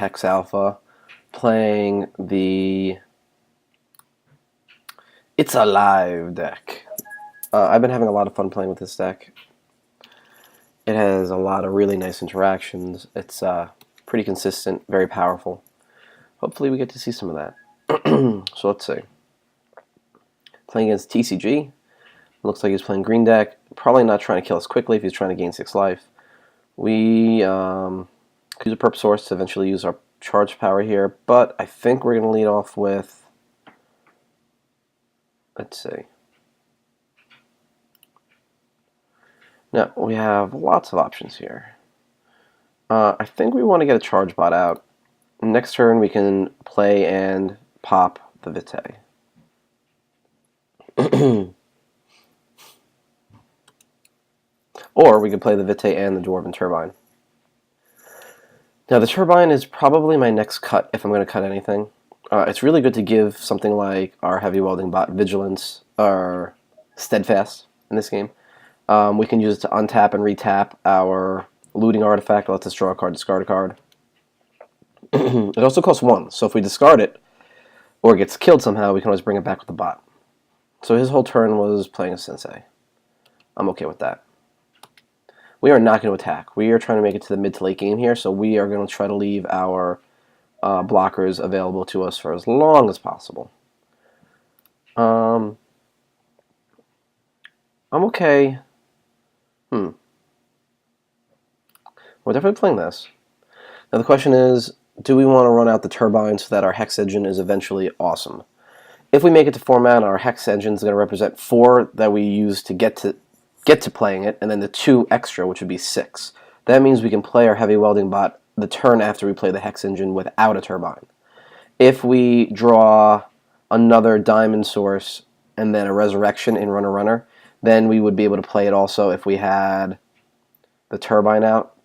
Hex Alpha, playing the It's Alive deck. I've been having a lot of fun playing with this deck. It has a lot of really nice interactions. It's pretty consistent, very powerful. Hopefully we get to see some of that. So let's see. Playing against TCG. Looks like he's playing green deck. Probably not trying to kill us quickly if he's trying to gain 6 life. We could use a Purp source to eventually use our charge power here, but I think we're going to lead off with, let's see. Now, we have lots of options here. I think we want to get a charge bot out. Next turn we can play and pop the Vitae. Or we could play the Vitae and the Dwarven Turbine. Now the Turbine is probably my next cut if I'm going to cut anything. It's really good to give something like our Heavy Welding Bot Vigilance or Steadfast in this game. We can use it to untap and retap our looting artifact. Let us draw a card, discard a card. It also costs 1, so if we discard it or it gets killed somehow, we can always bring it back with the bot. So his whole turn was playing a Sensei. I'm okay with that. We are not going to attack. We are trying to make it to the mid to late game here, so we are going to try to leave our blockers available to us for as long as possible. I'm okay. We're definitely playing this. Now the question is, do we want to run out the turbine so that our Hex engine is eventually awesome? If we make it to 4 mana, our Hex engine is going to represent 4 that we use to get to playing it, and then the 2 extra, which would be 6. That means we can play our Heavy Welding Bot the turn after we play the Hex engine without a turbine. If we draw another Diamond source and then a Resurrection in Runner, then we would be able to play it also if we had the turbine out.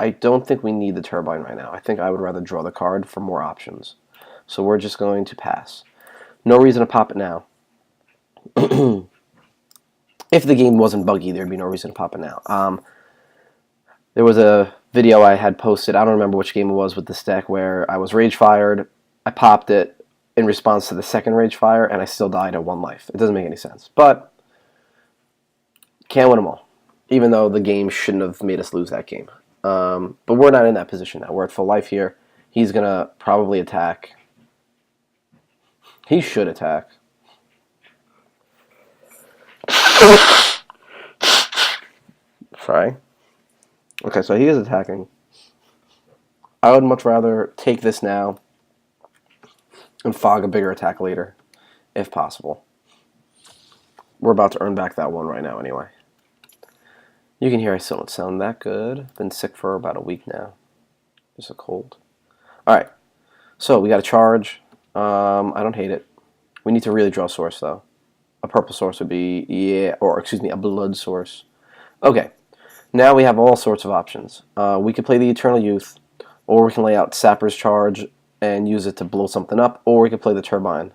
I don't think we need the turbine right now. I think I would rather draw the card for more options. So we're just going to pass. No reason to pop it now. If the game wasn't buggy, there'd be no reason to pop it now. There was a video I had posted, I don't remember which game it was with this deck, where I was rage fired, I popped it in response to the second rage fire, and I still died at 1 life. It doesn't make any sense. But can't win them all, even though the game shouldn't have made us lose that game. But we're not in that position now. We're at full life here. He's going to probably attack. He should attack. Sorry. Okay, so he is attacking. I would much rather take this now and fog a bigger attack later, if possible. We're about to earn back that 1 right now anyway. You can hear I still don't sound that good. Been sick for about a week now. Just a cold. Alright, so we got a charge. I don't hate it. We need to really draw a source, though. A purple source would be, a blood source. Okay, now we have all sorts of options. We could play the Eternal Youth, or we can lay out Sapper's Charge and use it to blow something up, or we could play the Turbine.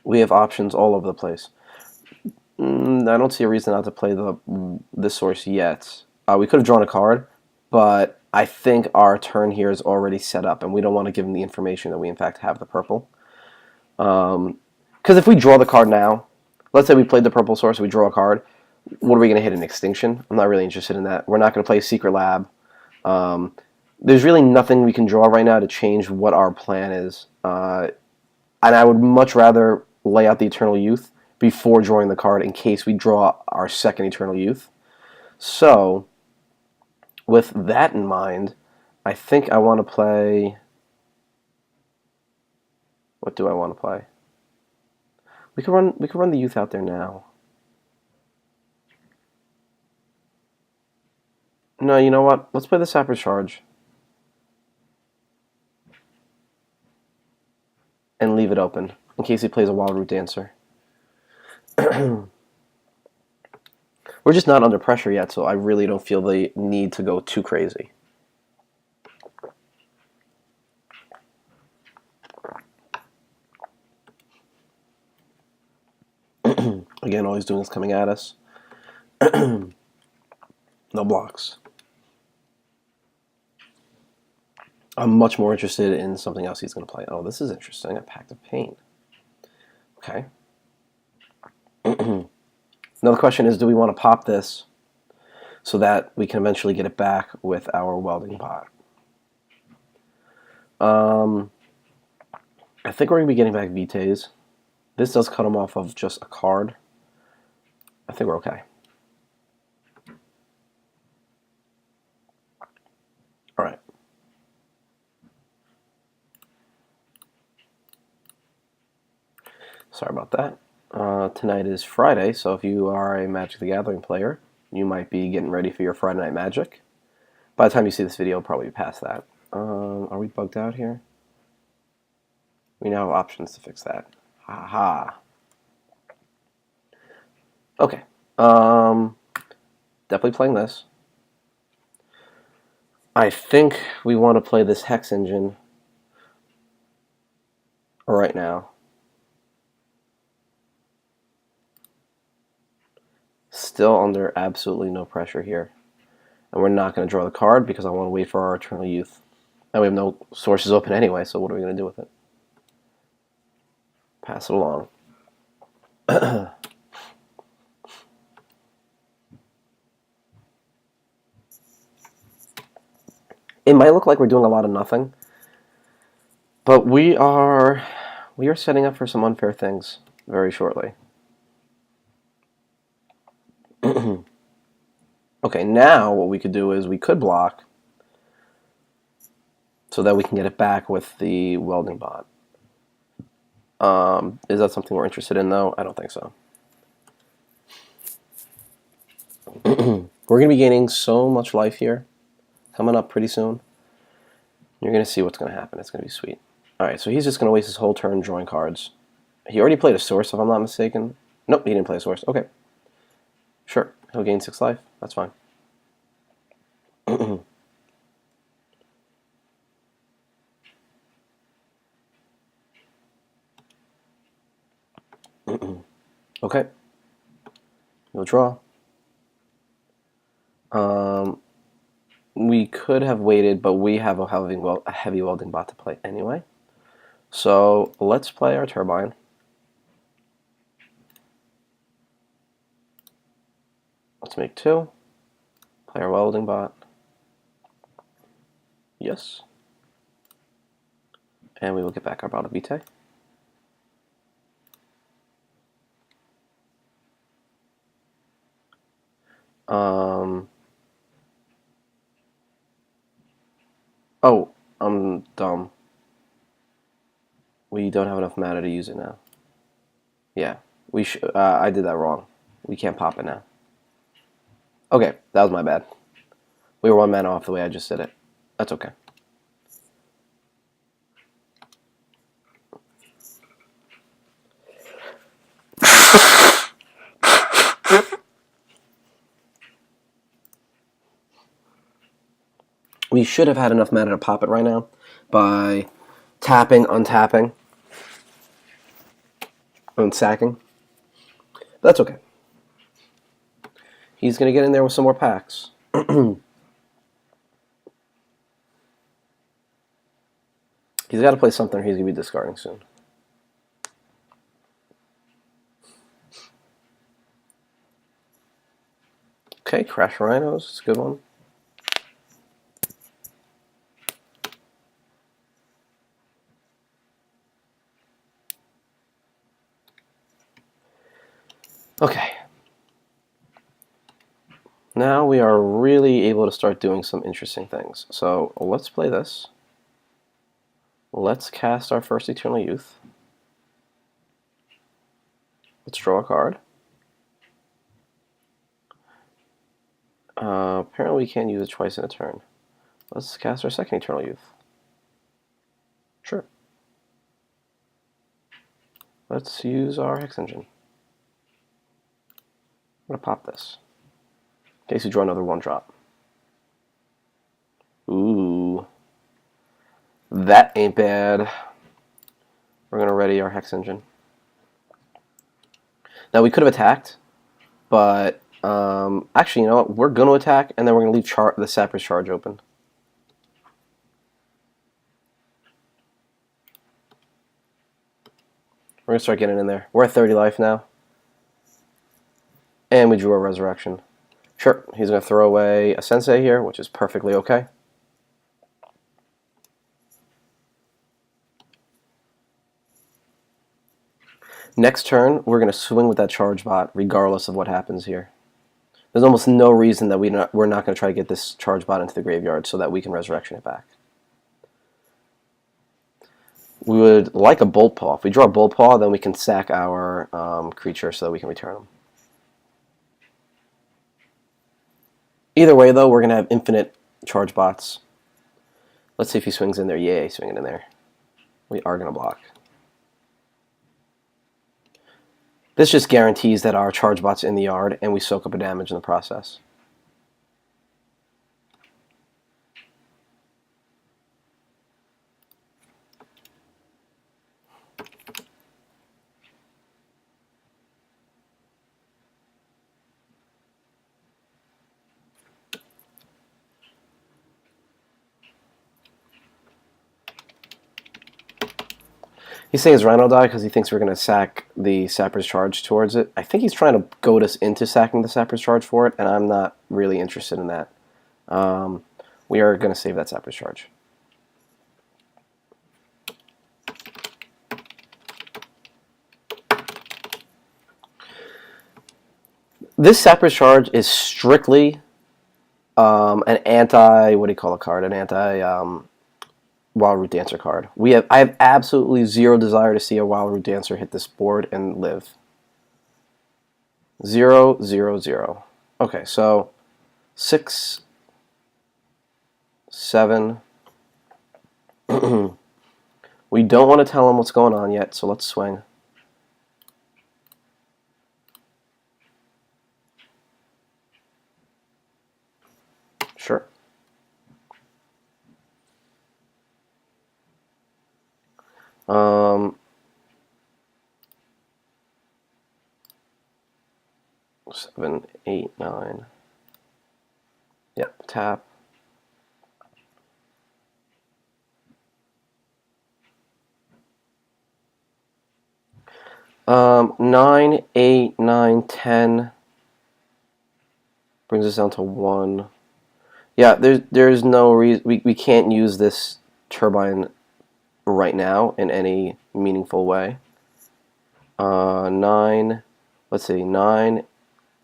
We have options all over the place. I don't see a reason not to play this source yet. We could have drawn a card, but I think our turn here is already set up, and we don't want to give them the information that we in fact have the purple. Because if we draw the card now, let's say we played the purple source, we draw a card, what are we going to hit, an Extinction? I'm not really interested in that. We're not going to play Secret Lab. There's really nothing we can draw right now to change what our plan is. And I would much rather lay out the Eternal Youth before drawing the card in case we draw our second Eternal Youth. So, with that in mind, I think I want to play... What do I want to play? We could run the Youth out there now. No, you know what? Let's play the Sapper's Charge. And leave it open, in case he plays a Wild Root Dancer. We're just not under pressure yet, so I really don't feel the need to go too crazy. Again, all he's doing is coming at us. No blocks. I'm much more interested in something else he's going to play. Oh, this is interesting. A Pact of Pain. Okay. Another question is, do we want to pop this so that we can eventually get it back with our welding bot? I think we're going to be getting back Vitays. This does cut him off of just a card. I think we're okay. All right. Sorry about that. Tonight is Friday, so if you are a Magic the Gathering player, you might be getting ready for your Friday Night Magic. By the time you see this video, it'll probably be past that. Are we bugged out here? We now have options to fix that. Ha ha. Okay. Definitely playing this. I think we want to play this Hex Engine right now. Still under absolutely no pressure here. And we're not going to draw the card because I want to wait for our Eternal Youth. And we have no sources open anyway, so what are we going to do with it? Pass it along. It might look like we're doing a lot of nothing, but we are setting up for some unfair things very shortly. Okay, now what we could do is we could block so that we can get it back with the welding bot. Is that something we're interested in, though? I don't think so. We're going to be gaining so much life here, coming up pretty soon. You're going to see what's going to happen. It's going to be sweet. Alright, so he's just going to waste his whole turn drawing cards. He already played a source, if I'm not mistaken. Nope, he didn't play a source. Okay. Sure, he'll gain 6 life. That's fine. Okay. We'll draw. We could have waited, but we have a heavy welding bot to play anyway. So let's play our turbine. Let's make 2. Play our welding bot. Yes. And we will get back our bot of Vitae. Oh, I'm dumb. We don't have enough mana to use it now. Yeah, I did that wrong. We can't pop it now. Okay, that was my bad. We were 1 mana off the way I just did it. That's okay. We should have had enough mana to pop it right now by tapping, untapping, and sacking. But that's okay. He's going to get in there with some more packs. He's got to play something or he's going to be discarding soon. Okay, Crash Rhinos. It's a good one. Okay. Now we are really able to start doing some interesting things. So let's play this. Let's cast our first Eternal Youth. Let's draw a card. Apparently we can't use it twice in a turn. Let's cast our second Eternal Youth. Sure. Let's use our Hex Engine. I'm going to pop this. In case we draw another 1-drop. Ooh. That ain't bad. We're going to ready our Hex Engine. Now we could have attacked, but actually, you know what? We're going to attack, and then we're going to leave the Sappers Charge open. We're going to start getting in there. We're at 30 life now. And we drew a resurrection. Sure, he's going to throw away a sensei here, which is perfectly okay. Next turn, we're going to swing with that charge bot, regardless of what happens here. There's almost no reason that we're not going to try to get this charge bot into the graveyard so that we can resurrection it back. We would like a bolt paw. If we draw a bolt paw, then we can sack our creature so that we can return them. Either way, though, we're going to have infinite charge bots. Let's see if he swings in there. Yay, swinging in there. We are going to block. This just guarantees that our charge bot's in the yard and we soak up a damage in the process. He's saying his Rhino die because he thinks we're going to sack the Sapper's Charge towards it. I think he's trying to goad us into sacking the Sapper's Charge for it, and I'm not really interested in that. We are going to save that Sapper's Charge. This Sapper's Charge is strictly an anti, what do you call a card? An anti Wild Root Dancer card. I have absolutely zero desire to see a Wild Root Dancer hit this board and live. 0, 0, 0. Okay, so 6, 7. We don't want to tell him what's going on yet, so let's swing. Sure. Seven, 8, 9. Yep, tap. Nine, 8, 9, 10 brings us down to 1. Yeah, there's no reason we can't use this turbine right now in any meaningful way. 9, let's see, 9.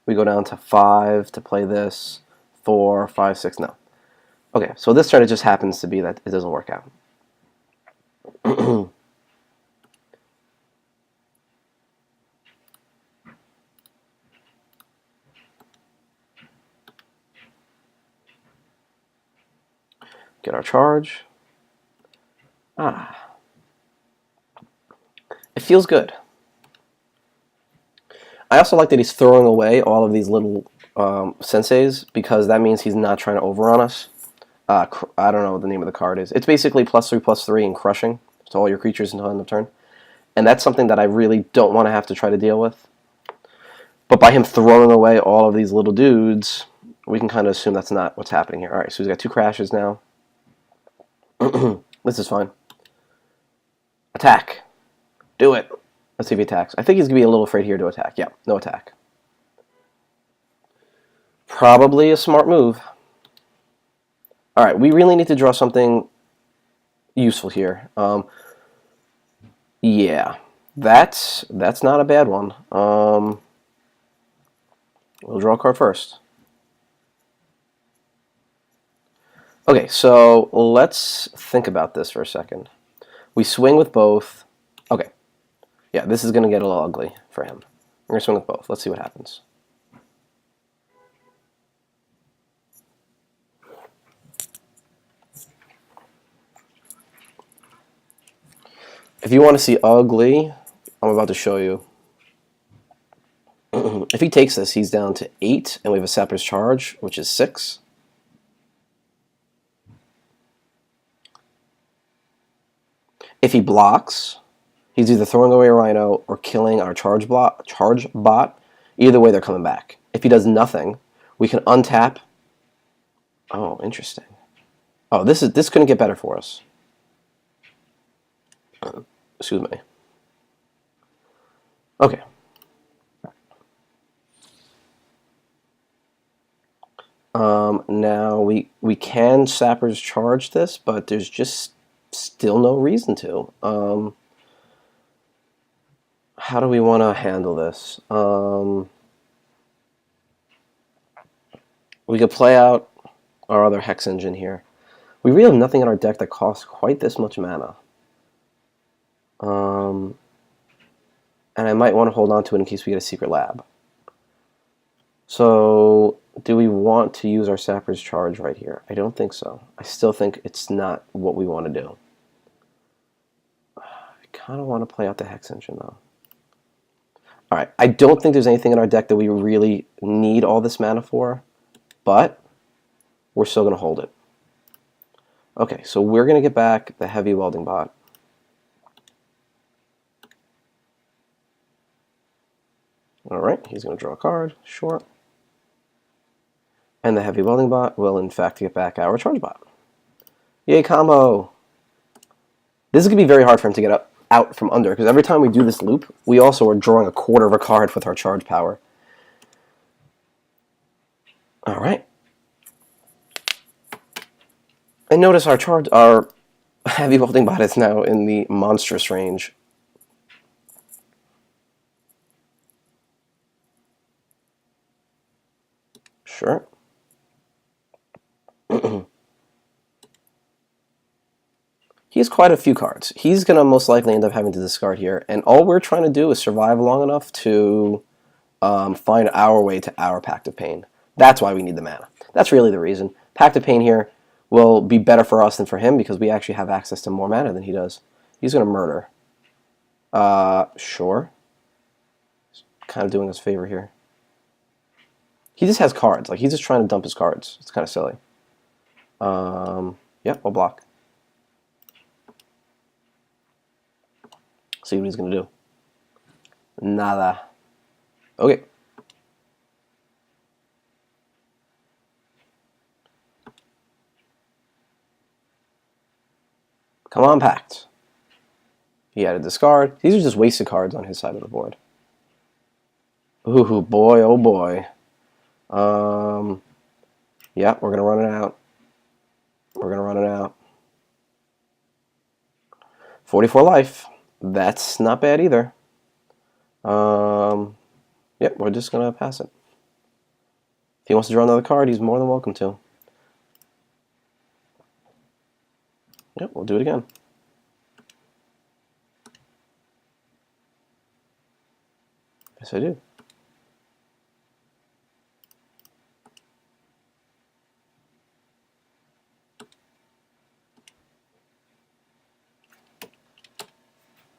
We go down to 5 to play this. 4, 5, 6. No. Okay, so this turn it just happens to be that it doesn't work out. Get our charge. It feels good. I also like that he's throwing away all of these little senseis because that means he's not trying to overrun us. I don't know what the name of the card is. It's basically +3/+3 and crushing to all your creatures until end of turn. And that's something that I really don't want to have to try to deal with. But by him throwing away all of these little dudes, we can kind of assume that's not what's happening here. Alright, so he's got 2 crashes now. This is fine. Attack. Do it. Let's see if he attacks. I think he's going to be a little afraid here to attack. Yeah, no attack. Probably a smart move. Alright, we really need to draw something useful here. Yeah, that's not a bad one. We'll draw a card first. Okay, so let's think about this for a second. We swing with both. Okay. Yeah, this is going to get a little ugly for him. We're going to swing with both. Let's see what happens. If you want to see ugly, I'm about to show you. If he takes this, he's down to 8, and we have a Sapper's Charge, which is 6. If he blocks, he's either throwing away a Rhino or killing our charge bot. Either way, they're coming back. If he does nothing, we can untap. Oh, interesting. Oh, this couldn't get better for us. Excuse me. Okay. Now we can Sapper's Charge this, but there's just still no reason to. How do we want to handle this? We could play out our other Hex Engine here. We really have nothing in our deck that costs quite this much mana. And I might want to hold on to it in case we get a Secret Lab. So, do we want to use our Sapper's Charge right here? I don't think so. I still think it's not what we want to do. I kind of want to play out the Hex Engine, though. Alright, I don't think there's anything in our deck that we really need all this mana for, but we're still going to hold it. Okay, so we're going to get back the Heavy Welding Bot. Alright, he's going to draw a card, sure. And the Heavy Welding Bot will in fact get back our Charge Bot. Yay, combo! This is going to be very hard for him to get out from under, because every time we do this loop, we also are drawing a quarter of a card with our charge power. Alright. And notice our Heavy Welding Bot is now in the monstrous range. Sure. He has quite a few cards. He's going to most likely end up having to discard here, and all we're trying to do is survive long enough to find our way to our Pact of Pain. That's why we need the mana. That's really the reason. Pact of Pain here will be better for us than for him because we actually have access to more mana than he does. He's going to murder. Sure. He's kind of doing us a favor here. He just has cards. Like, he's just trying to dump his cards. It's kind of silly. Yep, we'll block. See what he's going to do. Nada. Okay. Come on, Pact. He had a discard. These are just wasted cards on his side of the board. Ooh, boy, oh boy. Yeah, we're going to run it out. We're going to run it out. 44 life. That's not bad either. Yep, we're just going to pass it. If he wants to draw another card, he's more than welcome to. Yep, we'll do it again. Yes, I do.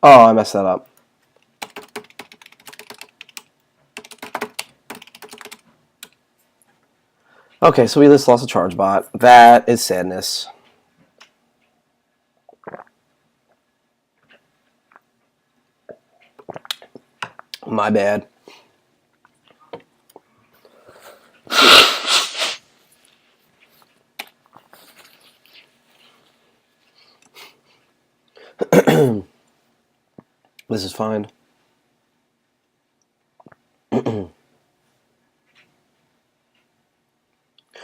Oh, I messed that up. Okay, so we just lost a charge bot. That is sadness. My bad. This is fine.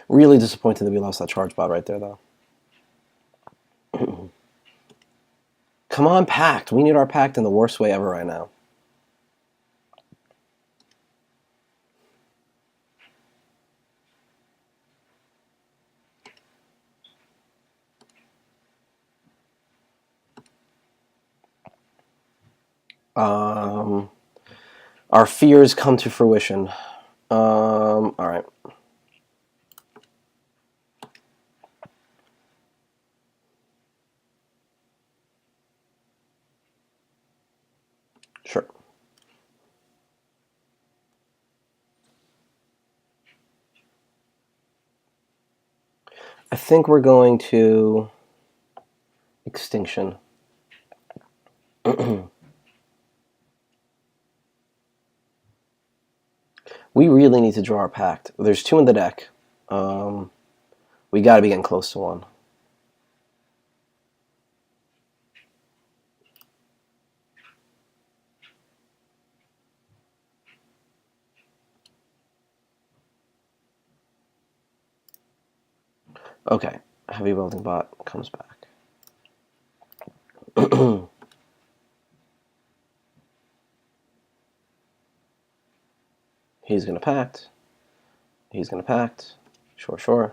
Really disappointed that we lost that charge bot right there, though. Come on, Pact. We need our Pact in the worst way ever right now. Our fears come to fruition. All right. Sure. I think we're going to Extinction. We really need to draw our Pact. There's two in the deck. We got to be getting close to one. Okay, heavy welding bot comes back. He's gonna pact. He's gonna pact. Sure, sure.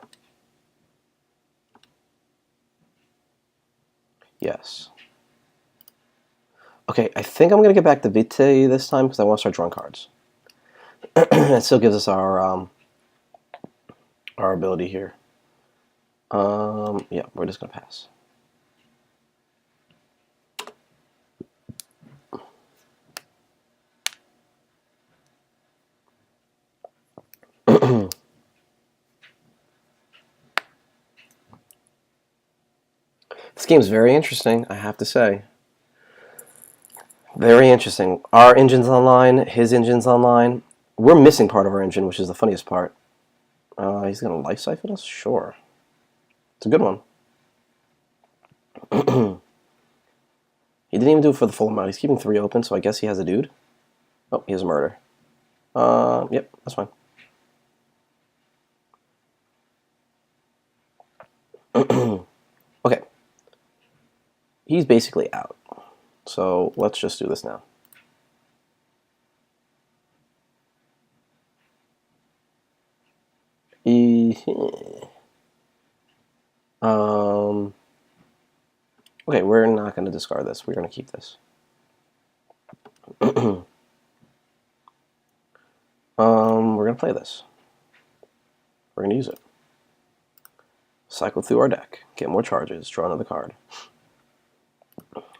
Yes. Okay, I think I'm gonna get back to Vitae this time because I want to start drawing cards. It still gives us our ability here. Yeah, we're just gonna pass. This game's very interesting, I have to say. Very interesting. Our engine's online, his engine's online. We're missing part of our engine, which is the funniest part. He's gonna life siphon us? Sure. It's a good one. He didn't even do it for the full amount. He's keeping 3 open, so I guess he has a dude. Oh, he has a murder. Yep, that's fine. Okay. He's basically out. So let's just do this now. Okay, we're not going to discard this. We're going to keep this. We're going to play this. We're going to use it. Cycle through our deck. Get more charges. Draw another card.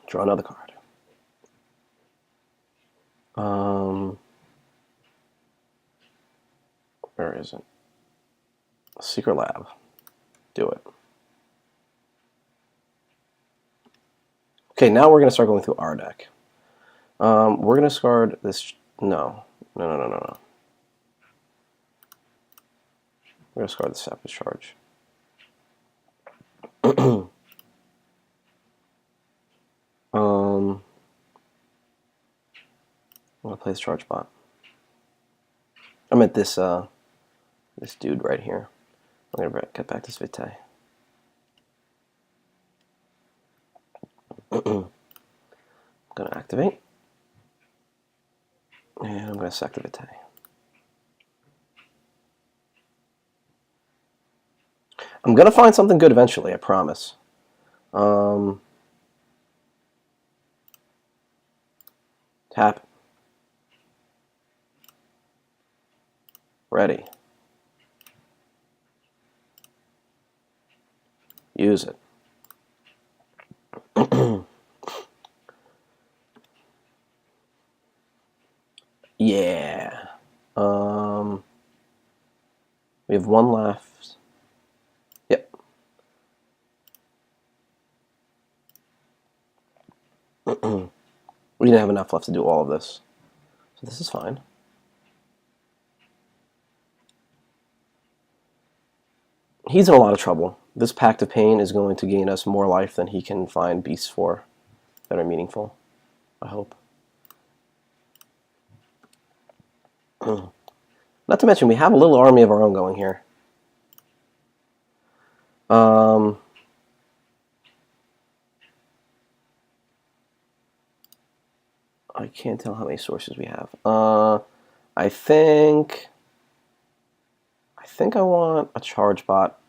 Draw another card. Where is it? Secret Lab. Do it. Okay, now we're going to start going through our deck. We're going to discard this. No. No. We're going to discard the Savage Charge. I'm going to play this Charge Bot. I meant this, this dude right here. I'm going to get back this Vitae. I'm going to activate. And I'm going to sack the Vitae. I'm going to find something good eventually, I promise. Tap. Ready. Use it. Yeah. We have 1 left. Yep. We didn't have enough left to do all of this. So this is fine. He's in a lot of trouble. This Pact of Pain is going to gain us more life than he can find beasts for that are meaningful, I hope. Not to mention, we have a little army of our own going here. I can't tell how many sources we have. I think I want a charge bot.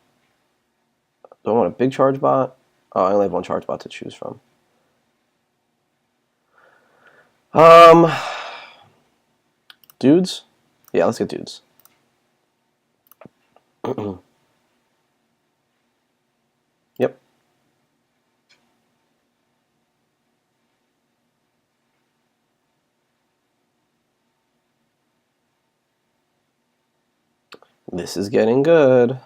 Do I want a big charge bot? Oh, I only have 1 charge bot to choose from. Dudes? Yeah, let's get dudes. Yep. This is getting good.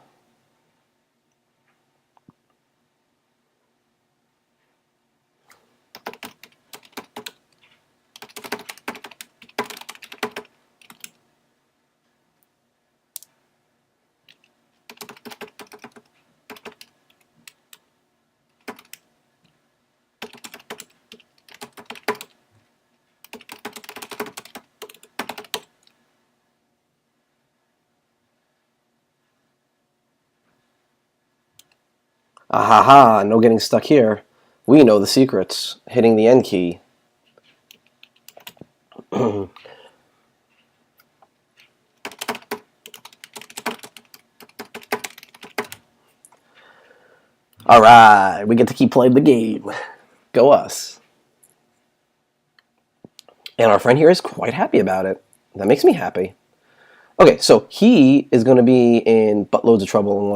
Ah ha ha, no getting stuck here. We know the secrets. Hitting the end key. Alright, we get to keep playing the game. Go us. And our friend here is quite happy about it. That makes me happy. Okay, so he is going to be in buttloads of trouble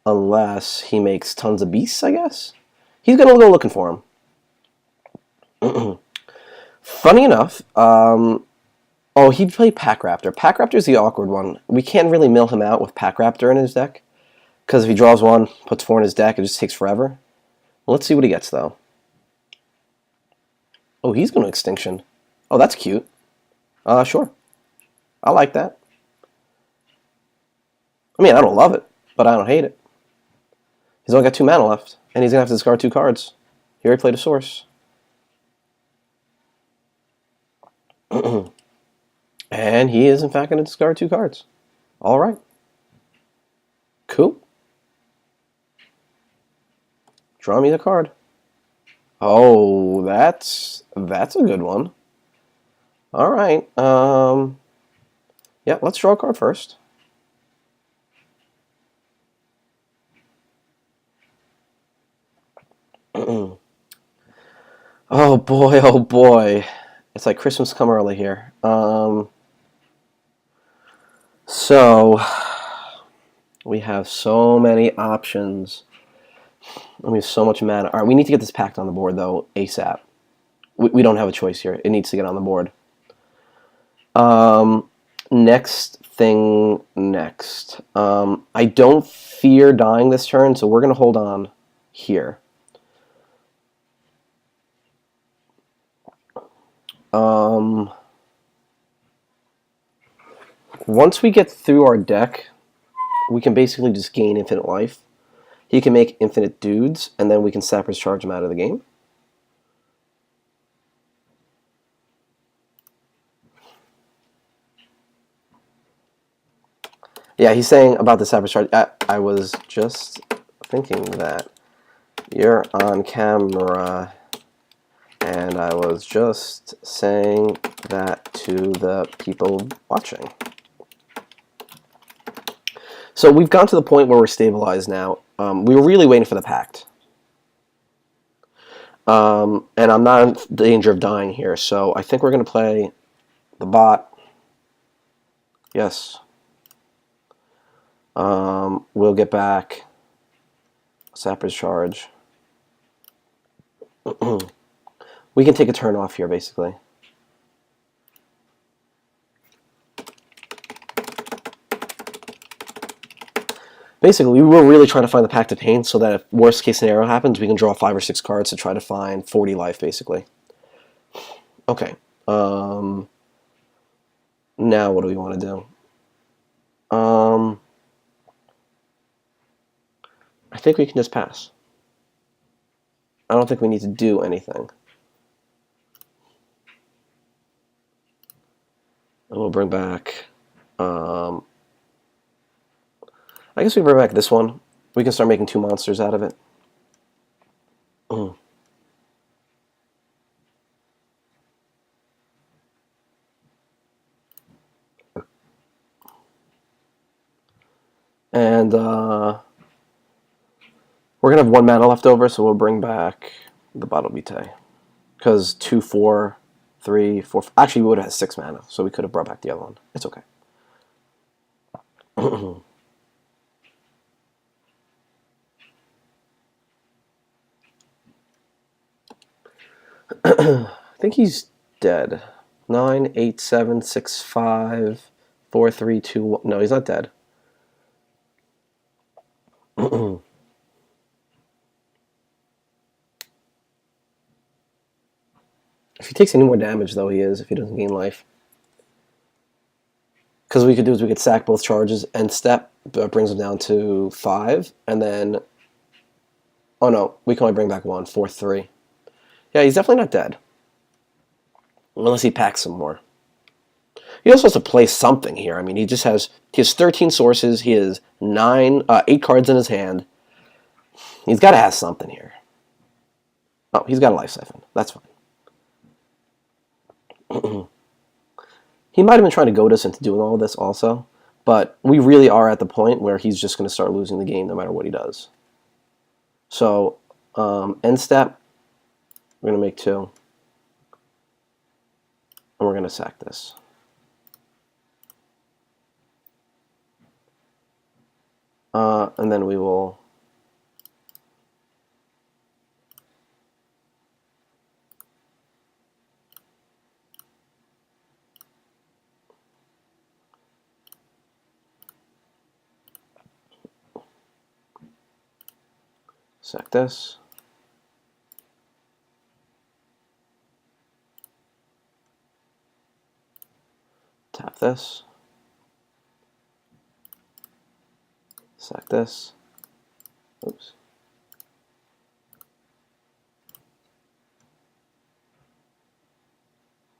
unless he makes tons of beasts, I guess. He's going to go looking for him. Funny enough, oh, he'd play Pack Raptor. Pack Raptor's the awkward one. We can't really mill him out with Pack Raptor in his deck, because if he draws one, puts 4 in his deck, it just takes forever. Well, let's see what he gets, though. Oh, he's going to Extinction. Oh, that's cute. Sure. I like that. I mean, I don't love it, but I don't hate it. He's only got 2 mana left, and he's going to have to discard 2 cards. He already played a Source. And he is, in fact, going to discard 2 cards. All right. Cool. Draw me the card. Oh, that's a good one. All right. Yeah, let's draw a card first. Oh boy, oh boy. It's like Christmas come early here. So we have so many options. We have so much mana. All right, we need to get this Pact on the board, though, ASAP. We don't have a choice here. It needs to get on the board. Next thing next. I don't fear dying this turn, so we're going to hold on here. Once we get through our deck, we can basically just gain infinite life. He can make infinite dudes, and then we can Sappers charge him out of the game. Yeah, he's saying about the Sappers charge. I was just thinking that you're on camera, and I was just saying that to the people watching. So we've gone to the point where we're stabilized now. We were really waiting for the Pact. And I'm not in danger of dying here, so I think we're going to play the bot. Yes. We'll get back Sapper's Charge. We can take a turn off here, basically. Basically, we were really trying to find the Pact of Pain so that if worst case scenario happens, we can draw 5 or 6 cards to try to find 40 life, basically. Okay. Now what do we want to do? I think we can just pass. I don't think we need to do anything. And we'll bring back... I guess we bring back this one. We can start making 2 monsters out of it. And we're going to have 1 mana left over, so we'll bring back the Bottle Vitae. Because 2, 4, 3, 4... Actually, we would have had 6 mana, so we could have brought back the other one. It's okay. I think he's dead. 9, 8, 7, 6, 5, 4, 3, 2, 1. No, he's not dead. If he takes any more damage, though, he is, if he doesn't gain life. Because what we could do is we could sack both charges and step, but brings him down to 5, and then... Oh no, we can only bring back 1, 4, 3. Yeah, he's definitely not dead. Unless he packs some more. He also has to play something here. I mean, he has 13 sources. He has 8 cards in his hand. He's got to have something here. Oh, he's got a life siphon. That's fine. He might have been trying to goad us into doing all of this also, but we really are at the point where he's just going to start losing the game no matter what he does. So, end step, we're going to make 2, and we're going to sack this. And then we will sack this. Tap this. Sack this. Oops.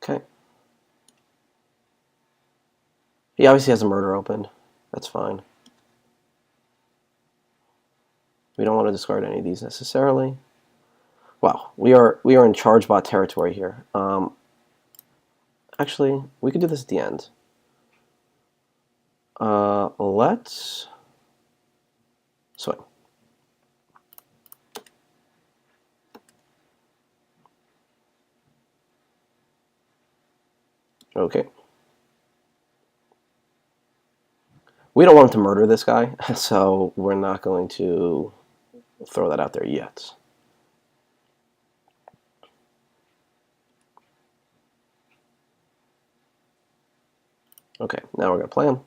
Okay. He obviously has a murder open. That's fine. We don't want to discard any of these necessarily. Wow, we are in charge bot territory here. Actually, we could do this at the end. Let's swing. Okay. We don't want him to murder this guy, so we're not going to throw that out there yet. Okay, now we're going to play him.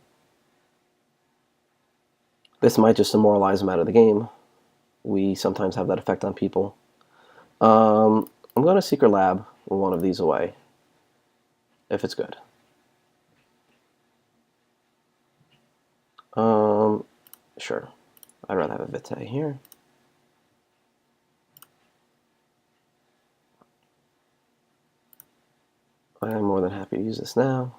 This might just demoralize him out of the game. We sometimes have that effect on people. I'm going to Secret Lab one of these away, if it's good. Sure. I'd rather have a Vitae here. I'm more than happy to use this now.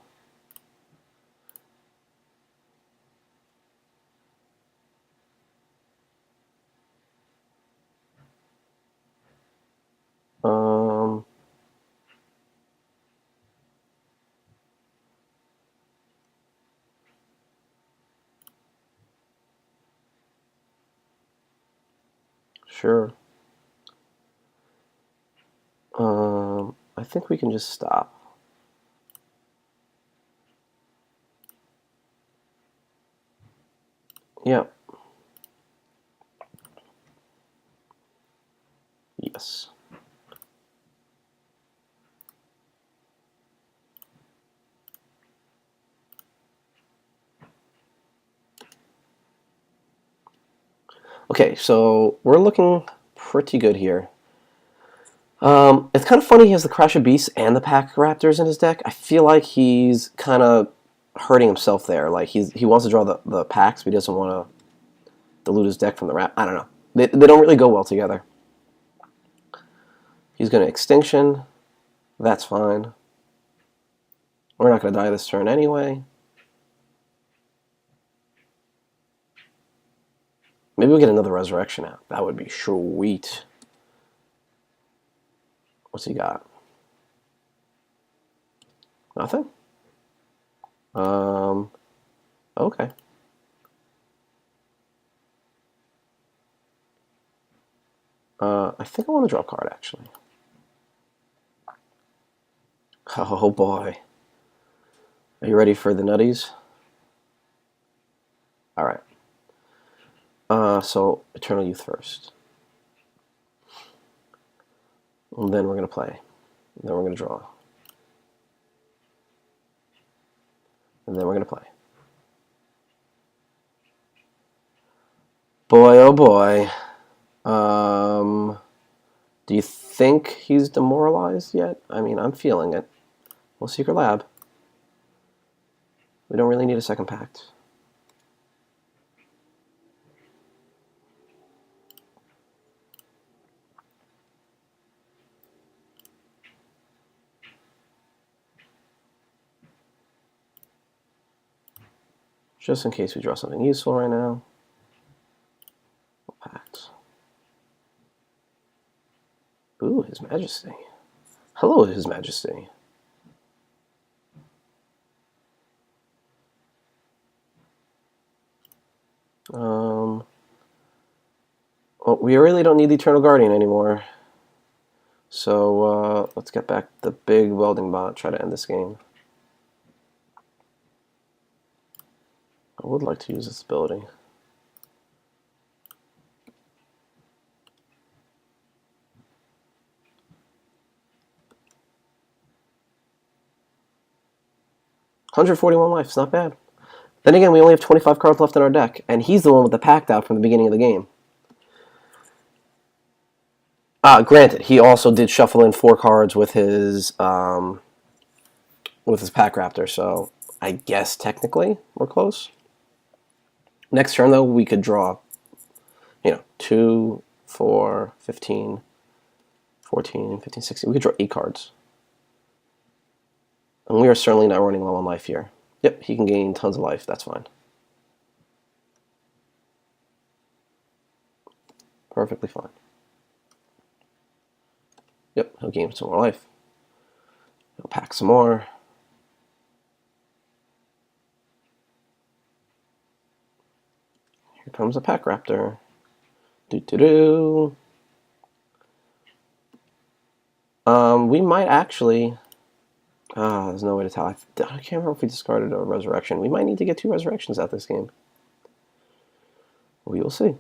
Sure. I think we can just stop. Yep. Yes. Okay, so we're looking pretty good here. It's kind of funny he has the Crash of Beasts and the Pack Raptors in his deck. I feel like he's kind of hurting himself there. Like he wants to draw the packs, but he doesn't want to dilute his deck from the I don't know. They don't really go well together. He's going to Extinction. That's fine. We're not going to die this turn anyway. Maybe we'll get another Resurrection out. That would be sweet. What's he got? Nothing? Okay. I think I want to draw a card, actually. Oh, boy. Are you ready for the nutties? All right. So, Eternal Youth first. And then we're going to play. And then we're going to draw. And then we're going to play. Boy, oh boy. Do you think he's demoralized yet? I mean, I'm feeling it. Well, Secret Lab. We don't really need a second Pact. Just in case we draw something useful right now. Pact. Ooh, His Majesty. Hello, His Majesty. Well, we really don't need the Eternal Guardian anymore. So let's get back the big welding bot, try to end this game. I would like to use this ability. $141 life, it's not bad. Then again, we only have 25 cards left in our deck, and he's the one with the Pact out from the beginning of the game. Granted, he also did shuffle in 4 cards with his Pack Raptor, so I guess technically we're close. Next turn, though, we could draw, 2, 4, 15, 14, 15, 16. We could draw 8 cards. And we are certainly not running low on life here. Yep, he can gain tons of life. That's fine. Perfectly fine. Yep, he'll gain some more life. He'll pack some more. Here comes a Pack Raptor. Do-do-do. We might actually... there's no way to tell. I can't remember if we discarded a Resurrection. We might need to get 2 Resurrections out this game. We will see.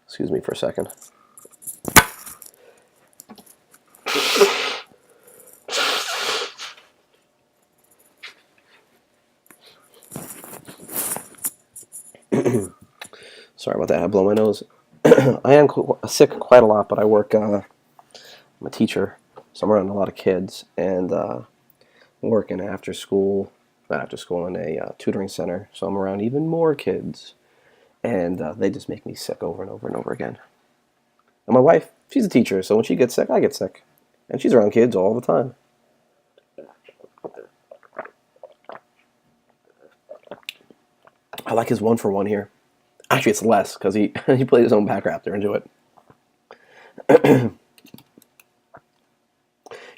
Excuse me for a second. Sorry about that. I blow my nose. I am sick quite a lot, but I work. I'm a teacher, so I'm around a lot of kids, and I'm working after school in a tutoring center. So I'm around even more kids, and they just make me sick over and over and over again. And my wife, she's a teacher, so when she gets sick, I get sick, and she's around kids all the time. I like his 1-for-1 here. Actually, it's less, because he played his own Pack Raptor into it.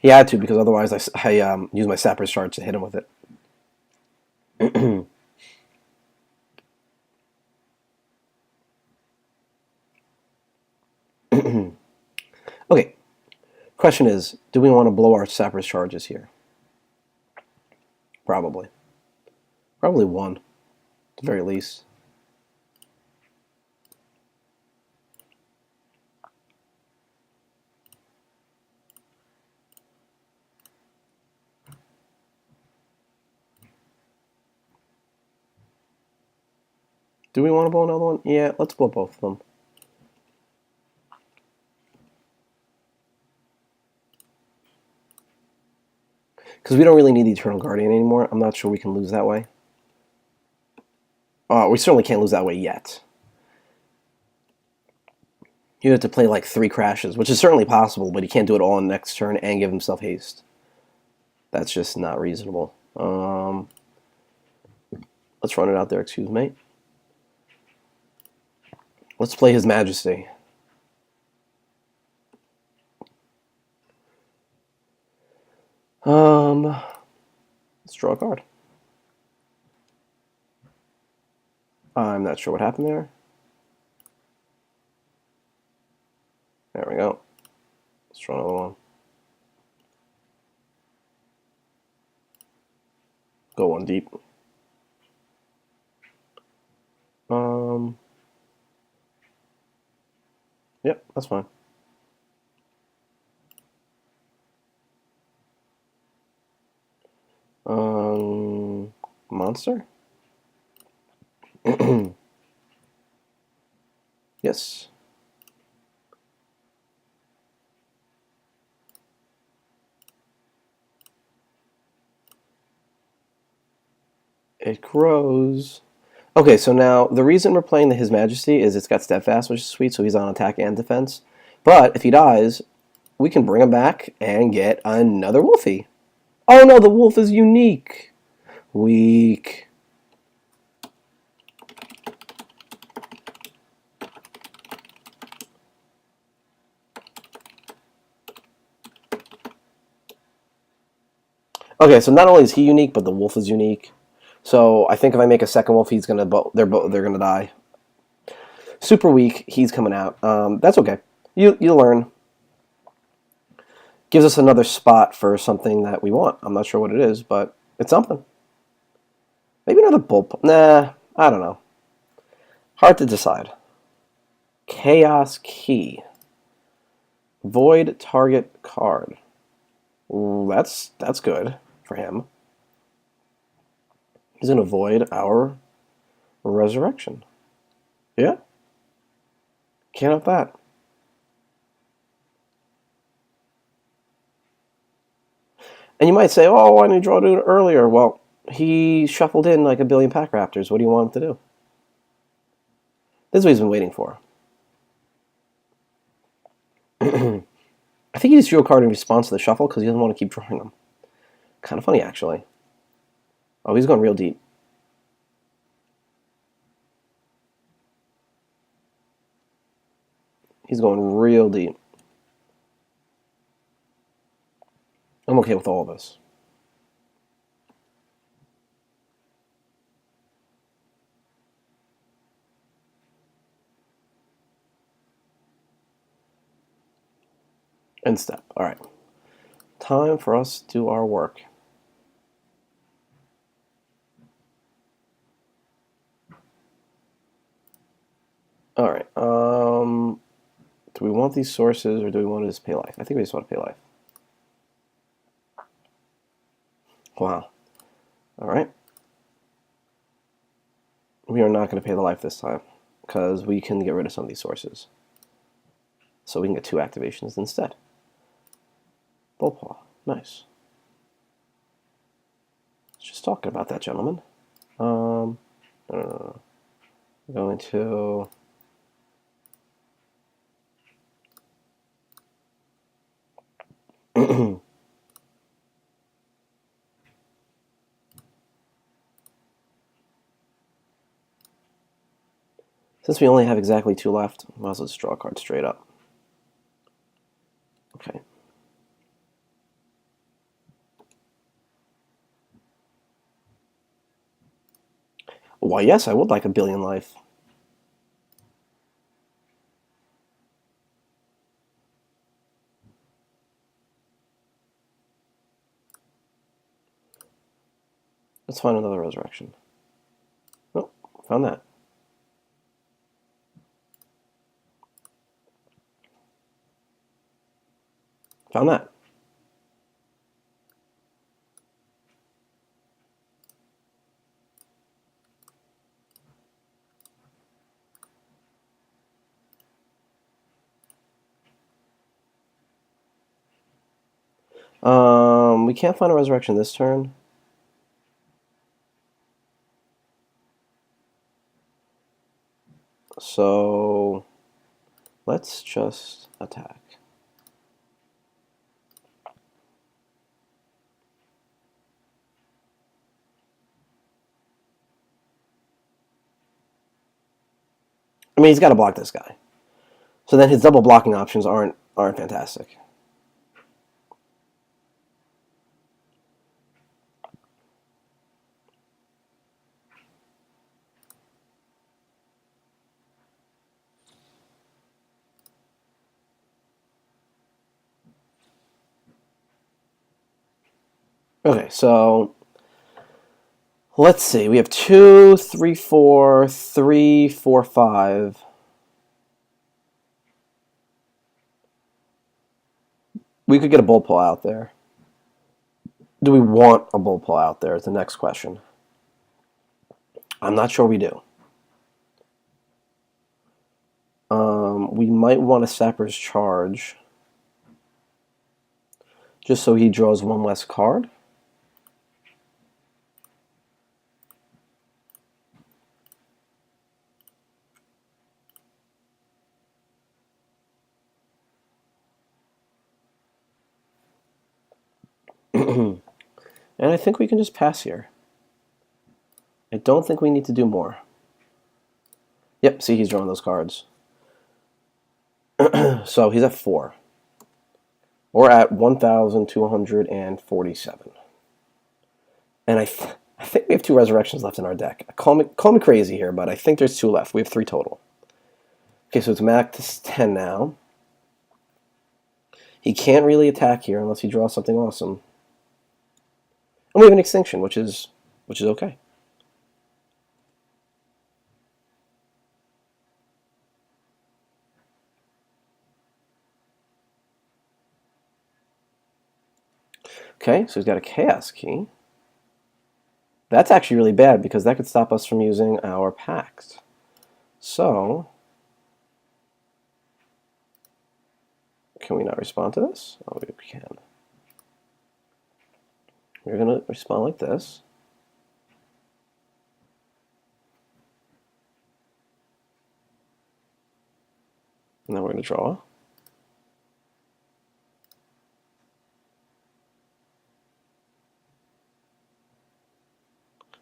He had to, because otherwise I use my Sapper's Charge to hit him with it. Okay. Question is, do we want to blow our Sapper's Charges here? Probably. Probably 1, at the very least. Do we want to blow another one? Yeah, let's blow both of them. Because we don't really need the Eternal Guardian anymore. I'm not sure we can lose that way. We certainly can't lose that way yet. You have to play like 3 crashes, which is certainly possible, but he can't do it all in next turn and give himself haste. That's just not reasonable. Let's run it out there, excuse me. Let's play His Majesty. Let's draw a card. I'm not sure what happened there. There we go. Let's draw another one. Go 1 deep. Yep, that's fine. Monster? Yes. It grows. Okay, so now the reason we're playing the His Majesty is it's got Steadfast, which is sweet, so he's on attack and defense. But if he dies, we can bring him back and get another Wolfie. Oh no, the wolf is unique. Weak. Okay, so not only is he unique, but the wolf is unique. So I think if I make a second wolf, he's gonna they're gonna die. Super weak. He's coming out. That's okay. You learn. Gives us another spot for something that we want. I'm not sure what it is, but it's something. Maybe another bull. Nah, I don't know. Hard to decide. Chaos Key. Void target card. Ooh, that's good for him. He's gonna void our resurrection. Yeah, can't help that. And you might say, "Oh, why didn't you draw it earlier?" Well, he shuffled in like a billion pack raptors. What do you want him to do? This is what he's been waiting for. I think he just drew a card in response to the shuffle because he doesn't want to keep drawing them. Kind of funny, actually. Oh, he's going real deep. He's going real deep. I'm okay with all of this. End step. All right. Time for us to do our work. All right. Do we want these sources or do we want to just pay life? I think we just want to pay life. Wow. All right. We are not going to pay the life this time because we can get rid of some of these sources. So we can get 2 activations instead. Bullpaw. Nice. Just talking about that, gentlemen. Going to since we only have exactly 2 left, might as well just draw a card straight up. Okay. Why, yes, I would like a billion life. Let's find another resurrection. Oh, found that. Found that. We can't find a resurrection this turn. So let's just attack. I mean, he's got to block this guy. So then his double blocking options aren't fantastic. Okay, so let's see. We have 2, 3, 4, 3, 4, 5. We could get a bull pull out there. Do we want a bull pull out there is the next question. I'm not sure we do. We might want a Sapper's Charge. Just so he draws 1 less card. And I think we can just pass here. I don't think we need to do more. Yep, see, he's drawing those cards. So he's at 4. We're at 1,247. And I think we have 2 resurrections left in our deck. Call me crazy here, but I think there's 2 left. We have 3 total. Okay, so it's max 10 now. He can't really attack here unless he draws something awesome. And we have an extinction, which is okay. Okay, so he's got a chaos key. That's actually really bad because that could stop us from using our Pact. So, can we not respond to this? Oh, we can. We're going to respond like this. And then we're going to draw.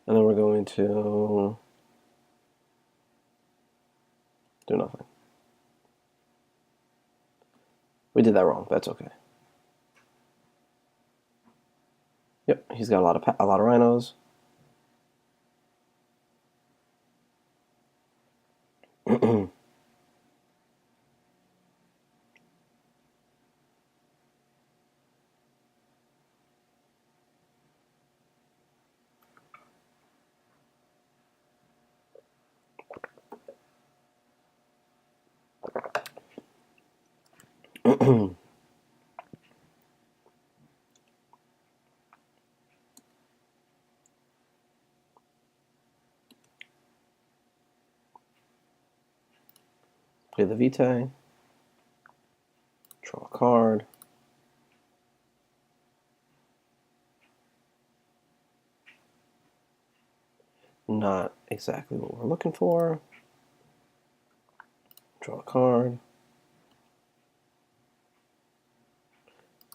And then we're going to do nothing. We did that wrong. That's okay. Yep, he's got a lot of rhinos. Play the Vitae. Draw a card. Not exactly what we're looking for. Draw a card.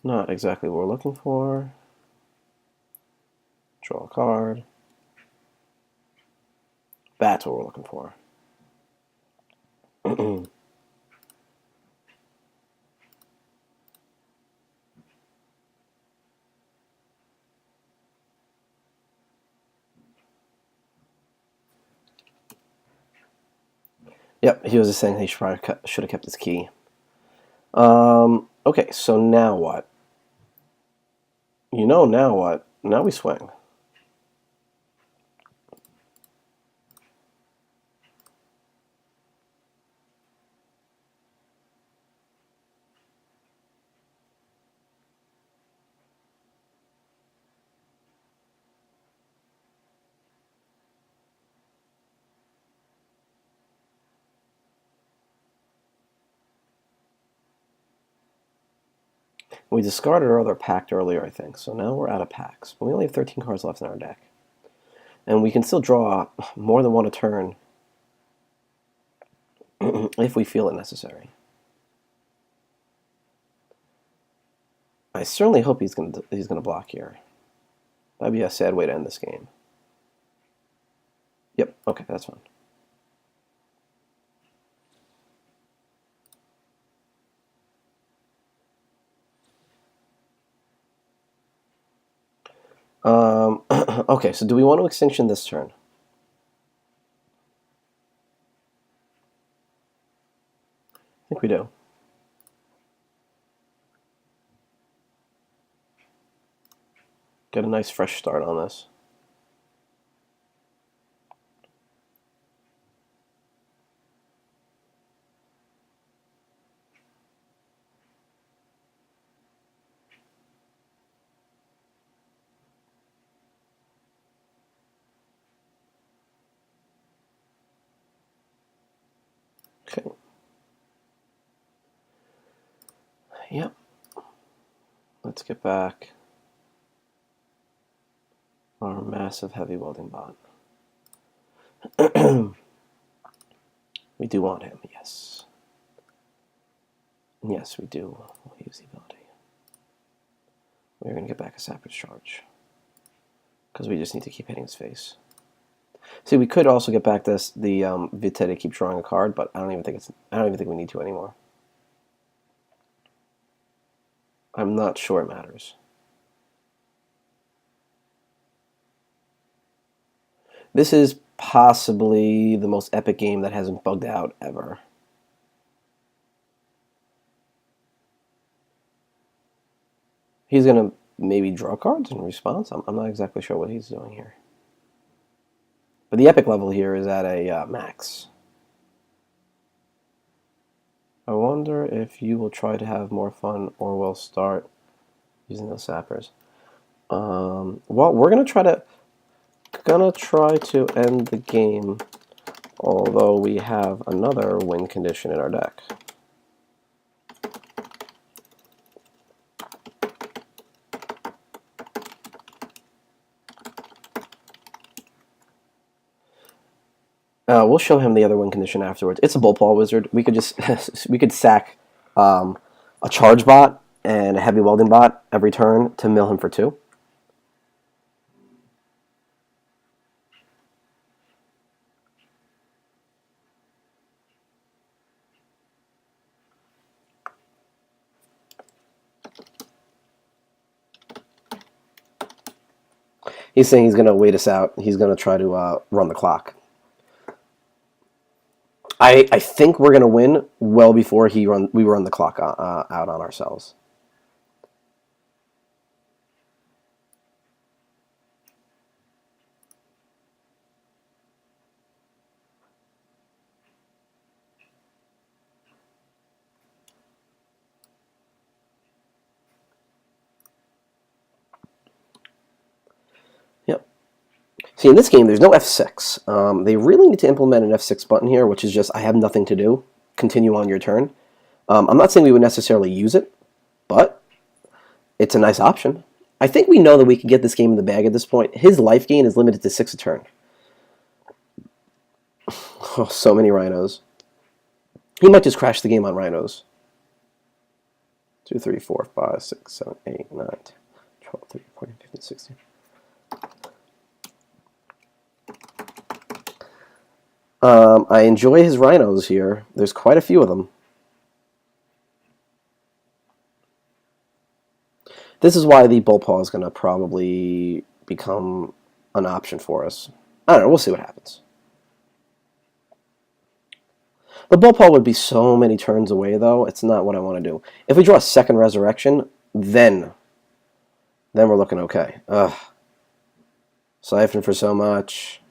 Not exactly what we're looking for. Draw a card. That's what we're looking for. Yep, he was just saying he should have kept his key. Okay, so now what? Now what? Now we swing. We discarded our other Pact earlier, I think, so now we're out of Pacts. But we only have 13 cards left in our deck. And we can still draw more than one a turn if we feel it necessary. I certainly hope he's gonna block here. That'd be a sad way to end this game. Yep, okay, that's fine. Okay, so do we want to extinction this turn? I think we do. Get a nice fresh start on this. Okay. Yep. Let's get back our massive heavy welding bot. We do want him, yes. Yes, we do. We'll use the ability. We're going to get back a sappers charge. because we just need to keep hitting his face. See, we could also get back this the Ritter to keep drawing a card, but I don't even think we need to anymore. I'm not sure it matters. This is possibly the most epic game that hasn't bugged out ever. He's gonna maybe draw cards in response. I'm not exactly sure what he's doing here. But the epic level here is at a max. I wonder if you will try to have more fun or will start using those sappers. Well, we're gonna try to end the game, although we have another win condition in our deck. We'll show him the other win condition afterwards. It's a bullpaw wizard. We could just we could sack a charge bot and a heavy welding bot every turn to mill him for 2. He's saying he's going to wait us out. He's going to try to run the clock. I think we're going to win well before we run the clock out on ourselves. Yep. See, in this game, there's no F6. They really need to implement an F6 button here, which is just, I have nothing to do. Continue on your turn. I'm not saying we would necessarily use it, but it's a nice option. I think we know that we can get this game in the bag at this point. His life gain is limited to 6 a turn. Oh, so many rhinos. He might just crash the game on rhinos. 2, 3, 4, 5, 6, 7, 8, 9, 10, 12, 13, 14, 15, 16. I enjoy his rhinos here. There's quite a few of them. This is why the bullpaw is going to probably become an option for us. I don't know. We'll see what happens. The bullpaw would be so many turns away, though. It's not what I want to do. If we draw a second resurrection, then we're looking okay. Ugh. Siphon for so much.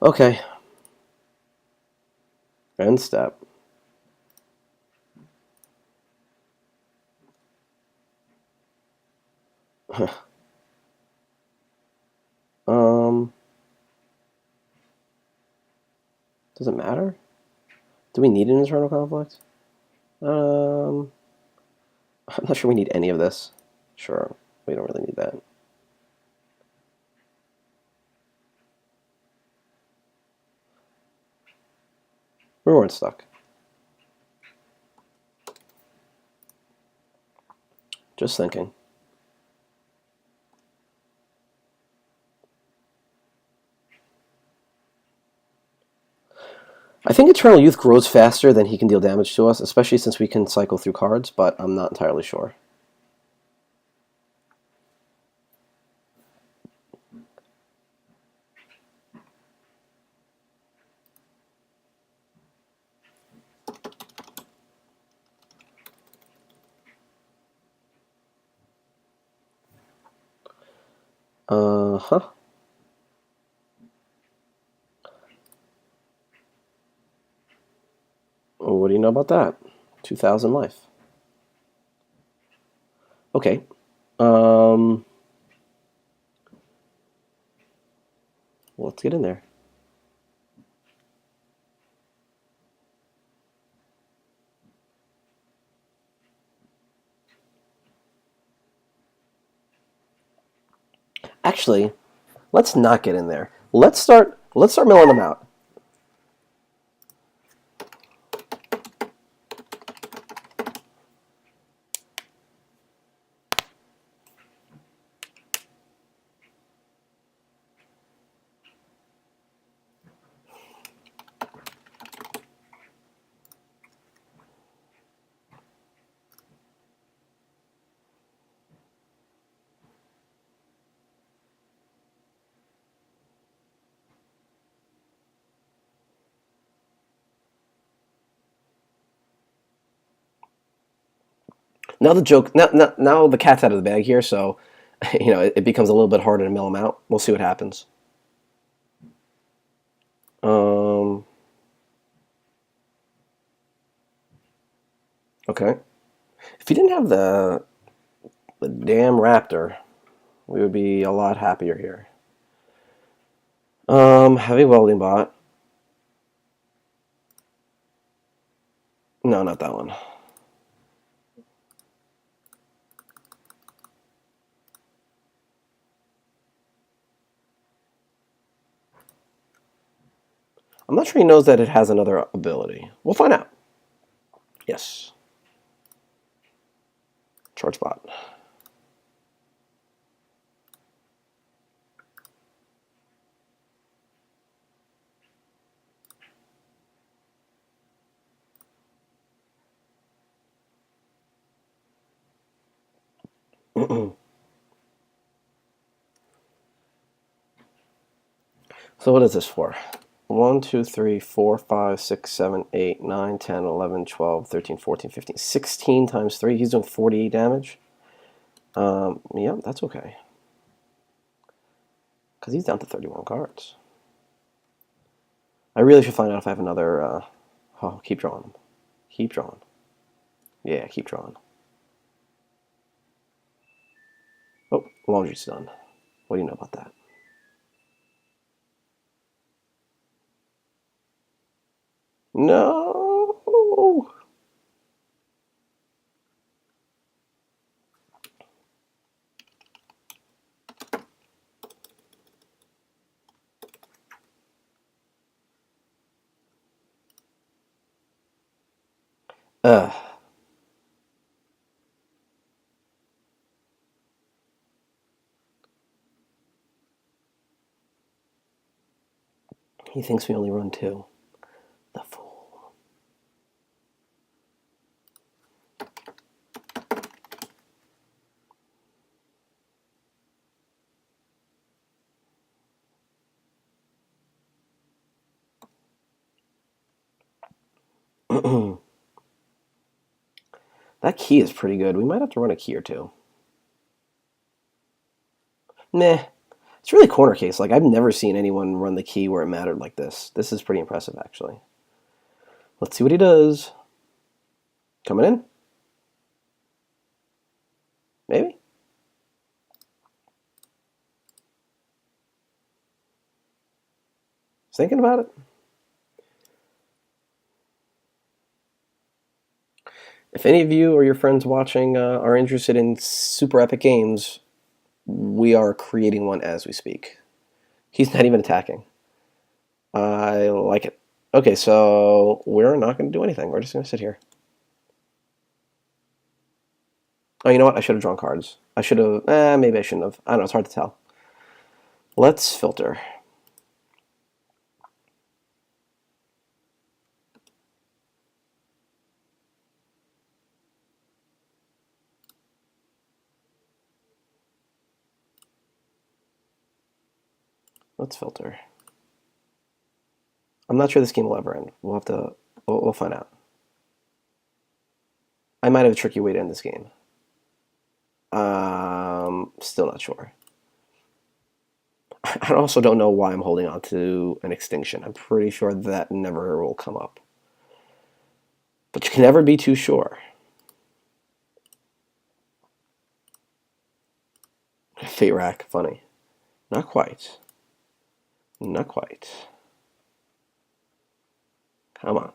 Okay. End step. Does it matter? Do we need an internal conflict? I'm not sure we need any of this. Sure, we don't really need that. We weren't stuck. Just thinking. I think Eternal Youth grows faster than he can deal damage to us, especially since we can cycle through cards, but I'm not entirely sure. Uh-huh. What do you know about that? 2,000 life. Okay. Let's get in there. Actually, let's not get in there. Let's start milling them out. Now the joke. Now the cat's out of the bag here, so it becomes a little bit harder to mill him out. We'll see what happens. Okay. If he didn't have the damn raptor, we would be a lot happier here. Heavy welding bot. No, not that one. I'm not sure he knows that it has another ability. We'll find out. Yes. Charge bot. So what is this for? 1, 2, 3, 4, 5, 6, 7, 8, 9, 10, 11, 12, 13, 14, 15, 16 times 3. He's doing 48 damage. Yeah, that's okay. Because he's down to 31 cards. I really should find out if I have another... oh, keep drawing them. Keep drawing. Yeah, keep drawing. Oh, laundry's done. What do you know about that? No! Ugh. He thinks we only run 2. The fool. That key is pretty good. We might have to run a key or 2. Meh. It's really corner case. Like, I've never seen anyone run the key where it mattered like this. This is pretty impressive, actually. Let's see what he does. Coming in? Maybe? Thinking about it? If any of you or your friends watching are interested in super epic games, we are creating one as we speak. He's not even attacking. I like it. Okay, so we're not going to do anything. We're just going to sit here. Oh, you know what? I should have drawn cards. I should have... maybe I shouldn't have. I don't know. It's hard to tell. Let's filter. Let's filter. I'm not sure this game will ever end. We'll have to... We'll find out. I might have a tricky way to end this game. Still not sure. I also don't know why I'm holding on to an extinction. I'm pretty sure that never will come up. But you can never be too sure. Fate rack, funny. Not quite. Not quite. Come on.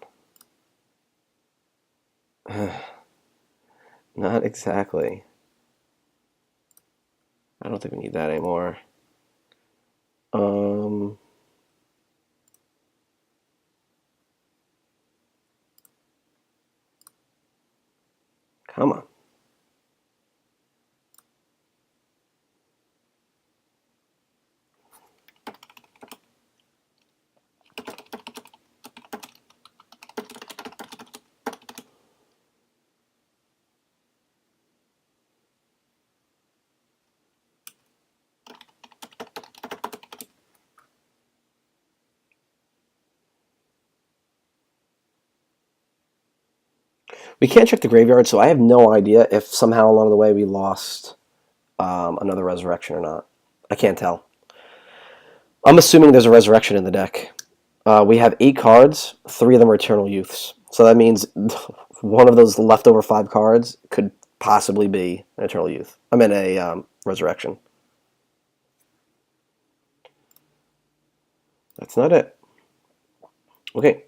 Not exactly. I don't think we need that anymore. Come on. We can't check the graveyard, so I have no idea if somehow along the way we lost another resurrection or not. I can't tell. I'm assuming there's a resurrection in the deck. We have 8 cards. 3 of them are Eternal Youths. So that means one of those leftover 5 cards could possibly be an Eternal Youth. I mean a resurrection. That's not it. Okay.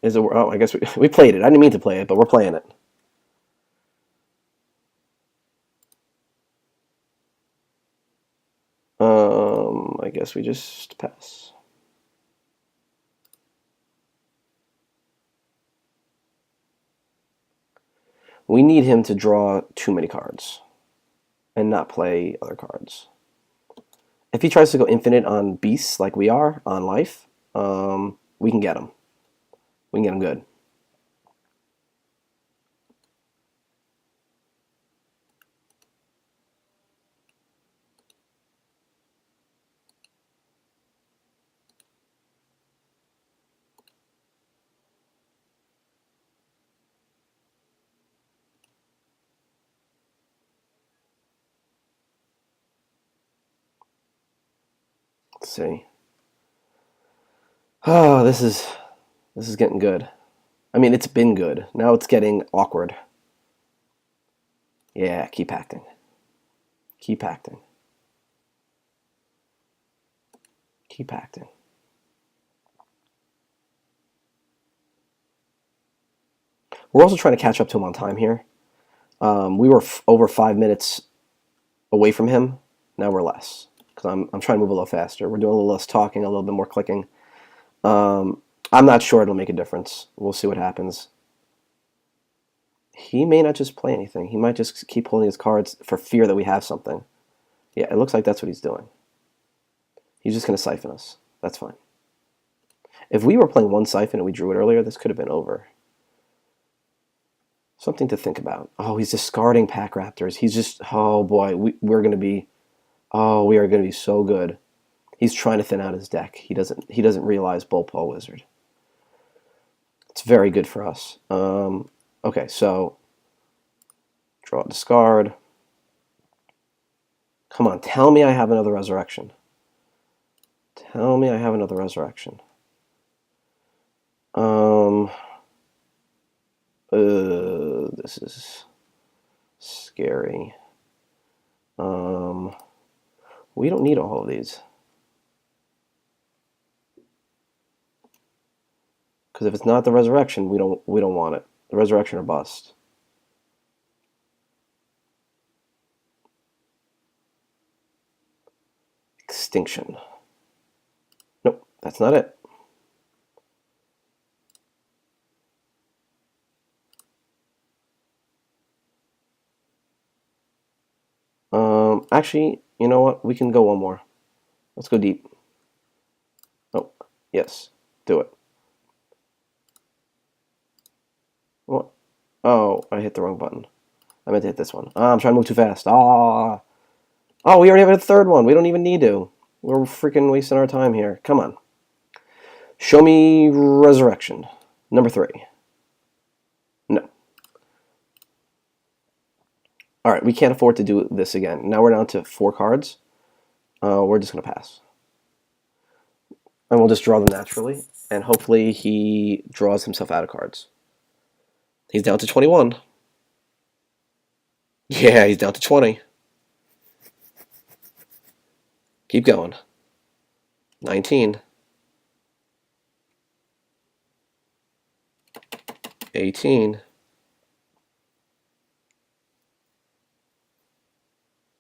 Is it? Oh, I guess we played it. I didn't mean to play it, but we're playing it. I guess we just pass. We need him to draw too many cards and not play other cards. If he tries to go infinite on beasts like we are on life, we can get him. We can get him good. Let's see. Oh, this is getting good. I mean, it's been good. Now it's getting awkward. Yeah, keep acting. Keep acting. Keep acting. We're also trying to catch up to him on time here. We were over 5 minutes away from him. Now we're less because I'm trying to move a little faster. We're doing a little less talking, a little bit more clicking. I'm not sure it'll make a difference. We'll see what happens. He may not just play anything. He might just keep holding his cards for fear that we have something. Yeah, it looks like that's what he's doing. He's just going to siphon us. That's fine. If we were playing one siphon and we drew it earlier, this could have been over. Something to think about. Oh, he's discarding Pack Raptors. He's just, oh boy, we're going to be, oh, we are going to be so good. He's trying to thin out his deck. He doesn't realize Bullpaw Wizard. It's very good for us. Okay, so draw, discard. Come on, tell me I have another resurrection. Tell me I have another resurrection. This is scary. We don't need all of these. Because if it's not the resurrection, we don't want it. The resurrection or bust. Extinction. Nope, that's not it. Actually, you know what? We can go one more. Let's go deep. Oh, yes. Do it. What? Oh, I hit the wrong button. I meant to hit this one. I'm trying to move too fast. Ah. Oh, we already have a third one. We don't even need to. We're freaking wasting our time here. Come on. Show me resurrection. Number 3. No. All right, we can't afford to do this again. Now we're down to 4 cards. We're just going to pass. And we'll just draw them naturally. And hopefully he draws himself out of cards. He's down to 21. Yeah, he's down to 20. Keep going. 19. 18.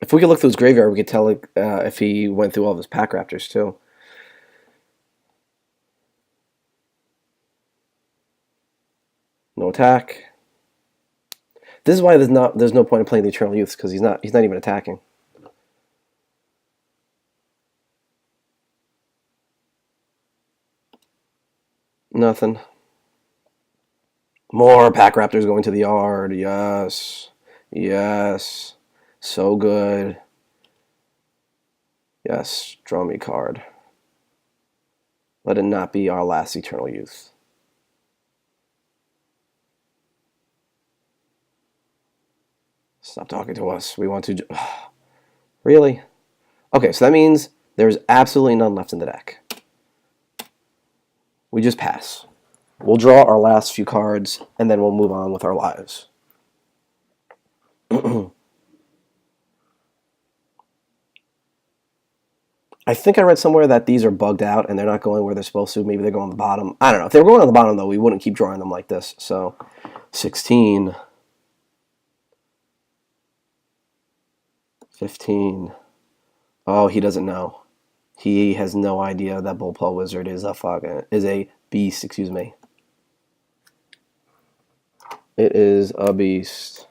If we could look through his graveyard, we could tell if he went through all of his Pack Raptors too. No attack. This is why there's no point in playing the Eternal Youths, because he's not even attacking. Nothing. More Pack Raptors going to the yard. Yes. Yes. So good. Yes. Draw me a card. Let it not be our last Eternal Youth. Stop talking to us. We want to... Really? Okay, so that means there's absolutely none left in the deck. We just pass. We'll draw our last few cards, and then we'll move on with our lives. I think I read somewhere that these are bugged out, and they're not going where they're supposed to. Maybe they're going on the bottom. I don't know. If they were going on the bottom, though, we wouldn't keep drawing them like this. So, 16. 15. Oh, he doesn't know. He has no idea that Bullpaw Wizard is a beast, excuse me. It is a beast.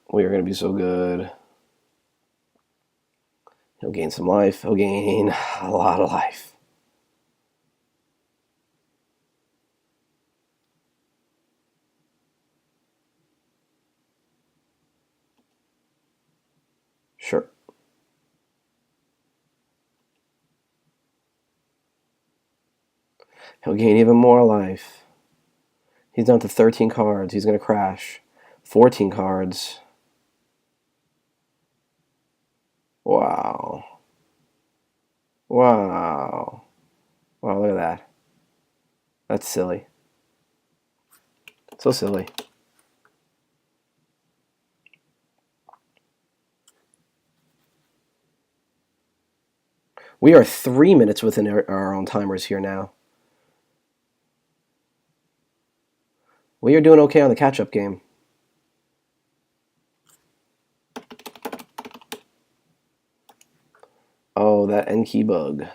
We are going to be so good. He'll gain some life. He'll gain a lot of life. Sure. He'll gain even more life. He's down to 13 cards. He's going to crash. 14 cards. Wow. Wow. Wow, look at that. That's silly. So silly. We are 3 minutes within our own timers here now. We are doing okay on the catch-up game. Oh, that end key bug.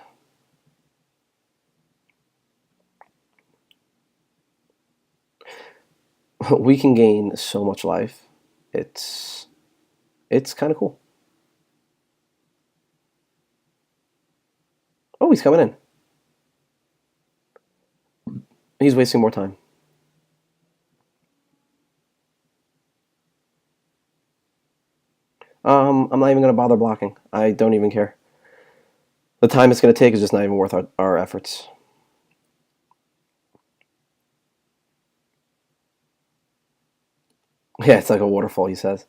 We can gain so much life. It's kind of cool. Oh, he's coming in. He's wasting more time. I'm not even going to bother blocking. I don't even care. The time it's going to take is just not even worth our efforts. Yeah, it's like a waterfall, he says.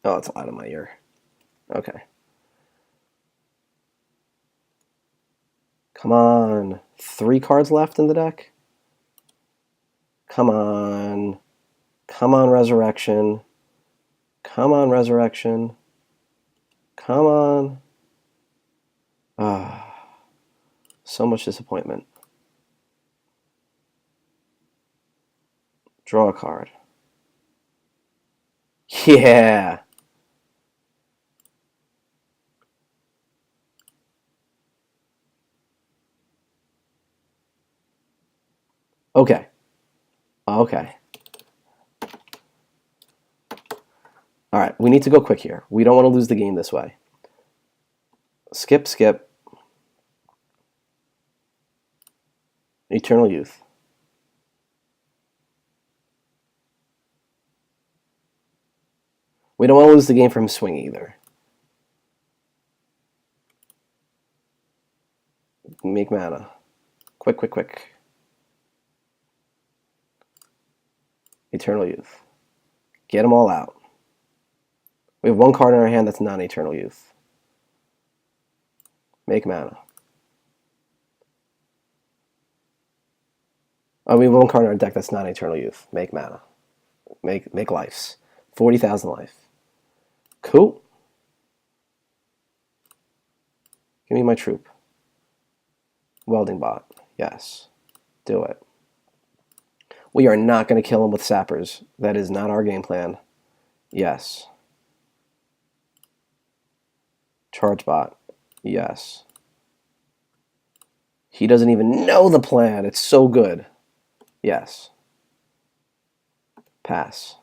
Oh, it's loud in my ear. Okay. Come on. 3 cards left in the deck? Come on. Come on, Resurrection. Come on, Resurrection. Come on. Ah, so much disappointment. Draw a card. Yeah. Okay. Okay. All right, we need to go quick here. We don't want to lose the game this way. Skip, skip. Eternal Youth. We don't want to lose the game from swing either. Make mana. Quick, quick, quick. Eternal Youth. Get them all out. We have 1 card in our hand that's not Eternal Youth. Make mana. Oh, we have 1 card in our deck that's not Eternal Youth. Make mana. Make lives. 40,000 life. Cool. Give me my troop. Welding bot. Yes. Do it. We are not going to kill him with sappers. That is not our game plan. Yes. Charge bot. Yes. He doesn't even know the plan. It's so good. Yes. Pass.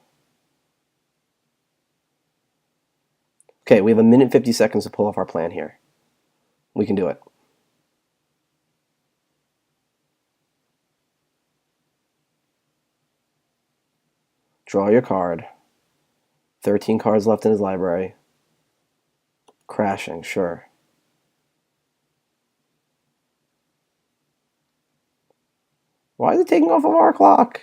Okay, we have 1 minute 50 seconds to pull off our plan here. We can do it. Draw your card. 13 cards left in his library. Crashing, sure. Why is it taking off of our clock?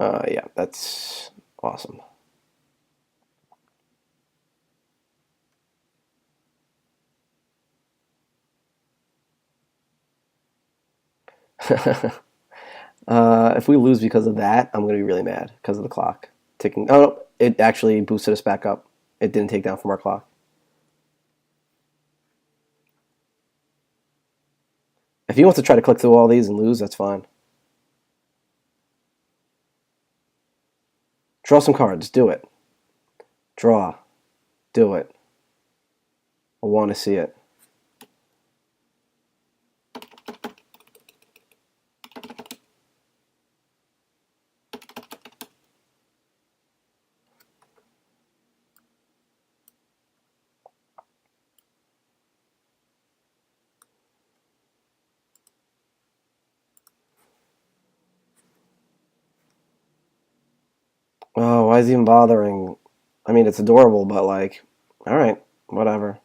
Yeah, that's awesome. If we lose because of that, I'm gonna be really mad because of the clock ticking. Oh no, it actually boosted us back up. It didn't take down from our clock. If he wants to try to click through all these and lose, that's fine. Draw some cards. Do it. Draw. Do it. I want to see it. Oh, why is he even bothering? I mean, it's adorable, but like, all right, whatever.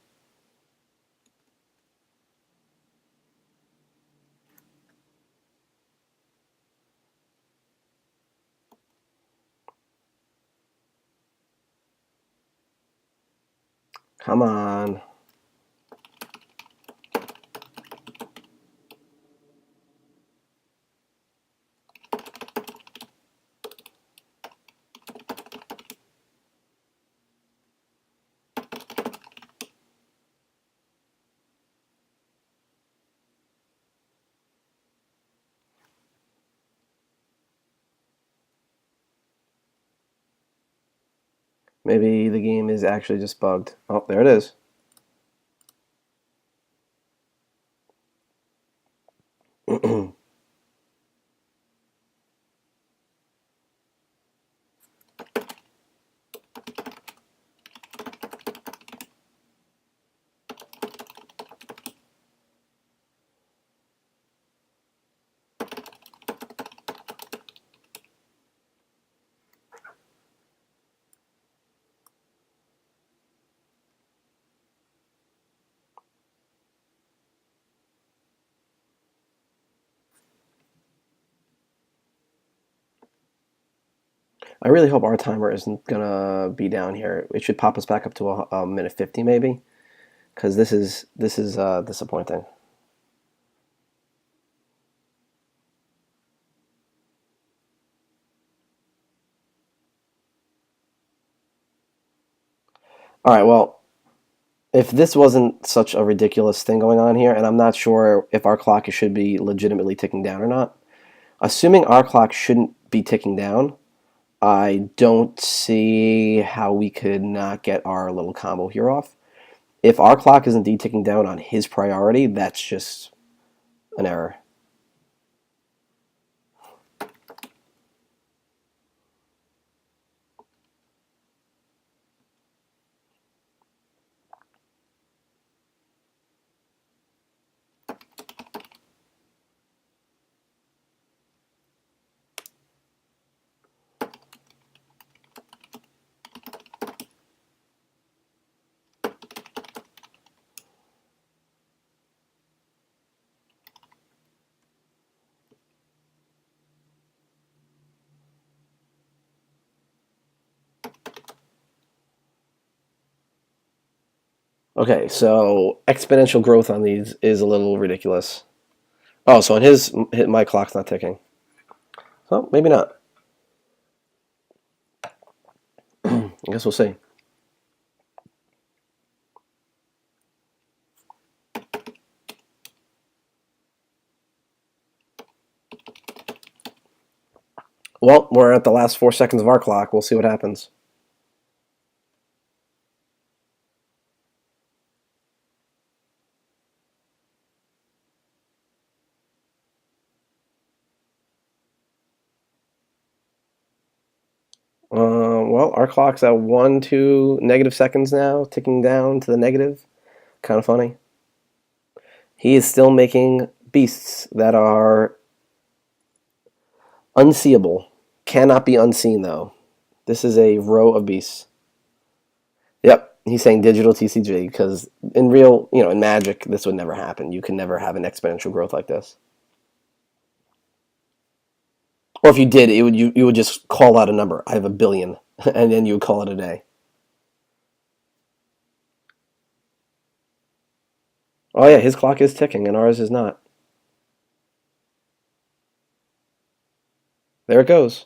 Come on. Maybe the game is actually just bugged. Oh, there it is. I really hope our timer isn't gonna be down here. It should pop us back up to a minute 50 maybe, because this is disappointing. All right, well, if this wasn't such a ridiculous thing going on here, and I'm not sure if our clock should be legitimately ticking down or not, assuming our clock shouldn't be ticking down, I don't see how we could not get our little combo here off. If our clock is indeed ticking down on his priority, that's just an error. Okay, so exponential growth on these is a little ridiculous. Oh, so on my clock's not ticking. So maybe not. I guess we'll see. Well, we're at the last 4 seconds of our clock. We'll see what happens. Well, our clock's at 1, 2 negative seconds now, ticking down to the negative. Kind of funny. He is still making beasts that are Unseeable. Cannot be unseen, though. This is a row of beasts. Yep, he's saying digital TCG because in real, in Magic, this would never happen. You can never have an exponential growth like this. Or if you did, you would just call out a number. I have 1 billion, and then you would call it a day. Oh yeah, his clock is ticking, and ours is not. There it goes.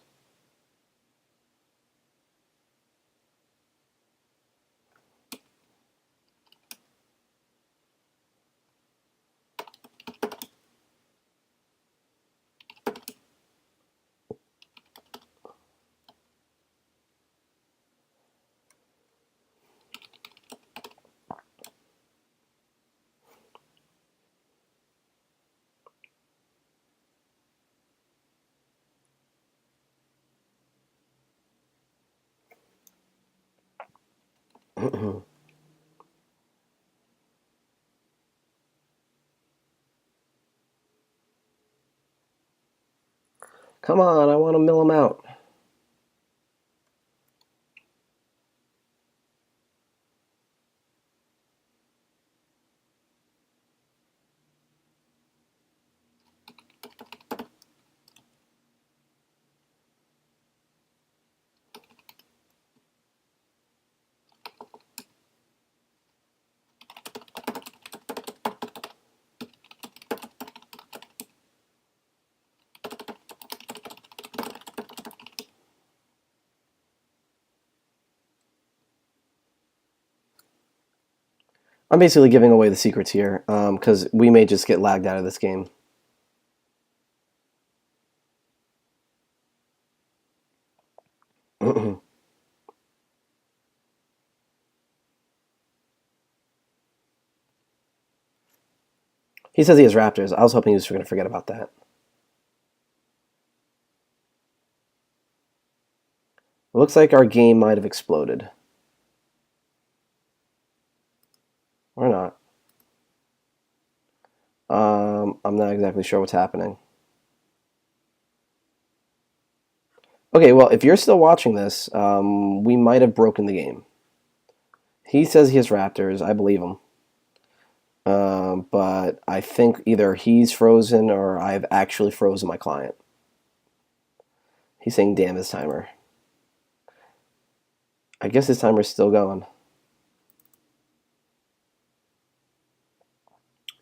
Come on, I want to mill him out. I'm basically giving away the secrets here, because we may just get lagged out of this game. He says he has raptors. I was hoping he was going to forget about that. It looks like our game might have exploded. Or not. I'm not exactly sure what's happening. Okay, well, if you're still watching this, we might have broken the game. He says he has raptors. I believe him. But I think either he's frozen or I've actually frozen my client. He's saying damn his timer. I guess his timer's still going.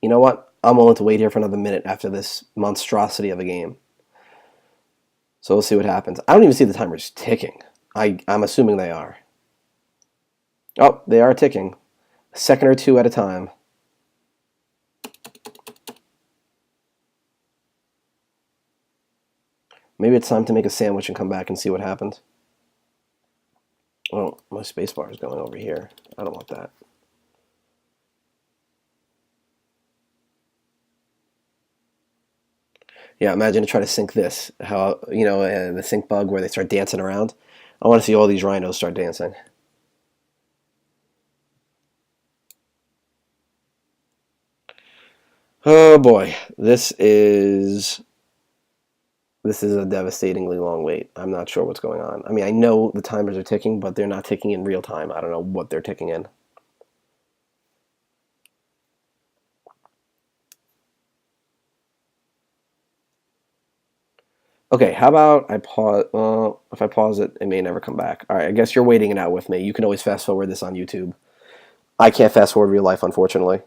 You know what? I'm willing to wait here for another minute after this monstrosity of a game. So we'll see what happens. I don't even see the timers ticking. I'm assuming they are. Oh, they are ticking. A second or two at a time. Maybe it's time to make a sandwich and come back and see what happens. Oh, my spacebar is going over here. I don't want that. Yeah, imagine to try to sync this. How, the sync bug where they start dancing around. I want to see all these rhinos start dancing. Oh boy, this is a devastatingly long wait. I'm not sure what's going on. I mean, I know the timers are ticking, but they're not ticking in real time. I don't know what they're ticking in. Okay, how about I pause? If I pause it, it may never come back. All right, I guess you're waiting it out with me. You can always fast forward this on YouTube. I can't fast forward real life, unfortunately.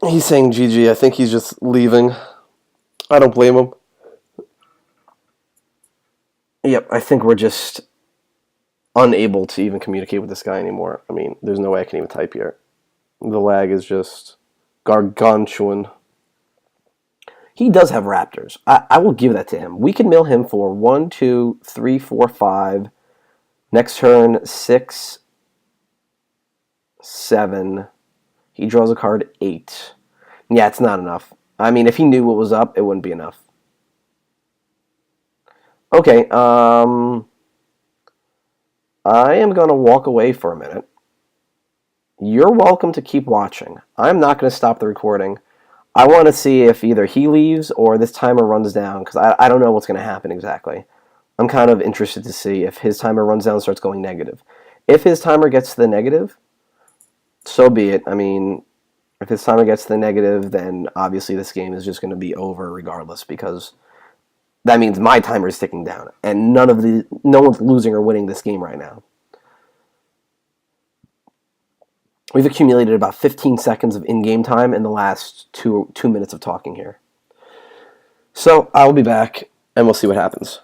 He's saying GG. I think he's just leaving. I don't blame him. Yep, I think we're just unable to even communicate with this guy anymore. I mean, there's no way I can even type here. The lag is just gargantuan. He does have raptors. I will give that to him. We can mill him for 1, 2, 3, 4, 5. Next turn, 6, 7. He draws a card, 8. Yeah, it's not enough. I mean, if he knew what was up, it wouldn't be enough. Okay, I am going to walk away for a minute. You're welcome to keep watching. I'm not going to stop the recording. I want to see if either he leaves or this timer runs down, because I don't know what's going to happen exactly. I'm kind of interested to see if his timer runs down and starts going negative. If his timer gets to the negative, so be it. I mean, if his timer gets to the negative, then obviously this game is just going to be over regardless, because that means my timer is ticking down, and no one's losing or winning this game right now. We've accumulated about 15 seconds of in-game time in the last two minutes of talking here. So I'll be back, and we'll see what happens.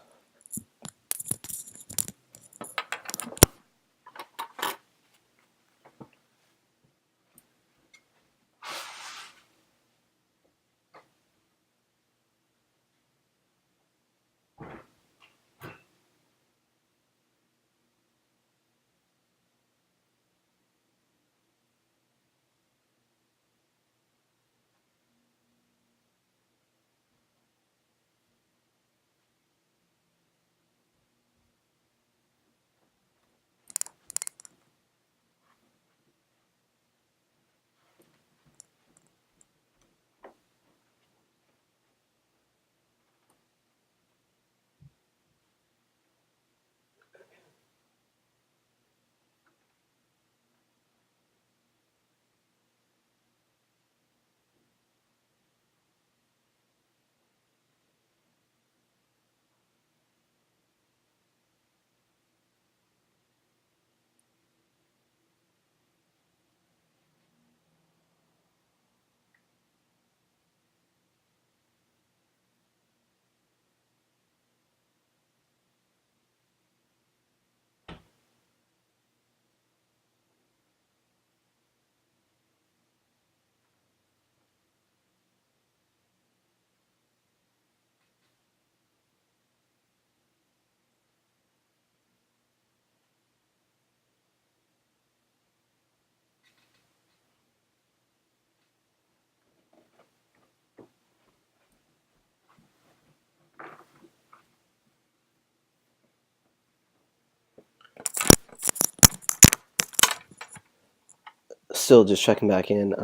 Still just checking back in.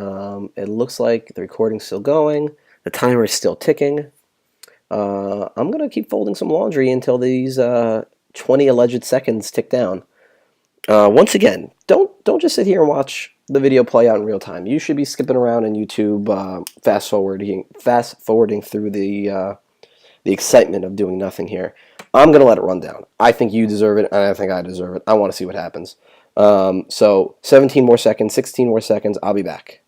It looks like the recording's still going. The timer is still ticking. I'm going to keep folding some laundry until these 20 alleged seconds tick down. Once again, don't just sit here and watch the video play out in real time. You should be skipping around in YouTube, fast forwarding through the excitement of doing nothing here. I'm going to let it run down. I think you deserve it, and I think I deserve it. I want to see what happens. So 17 more seconds, 16 more seconds. I'll be back.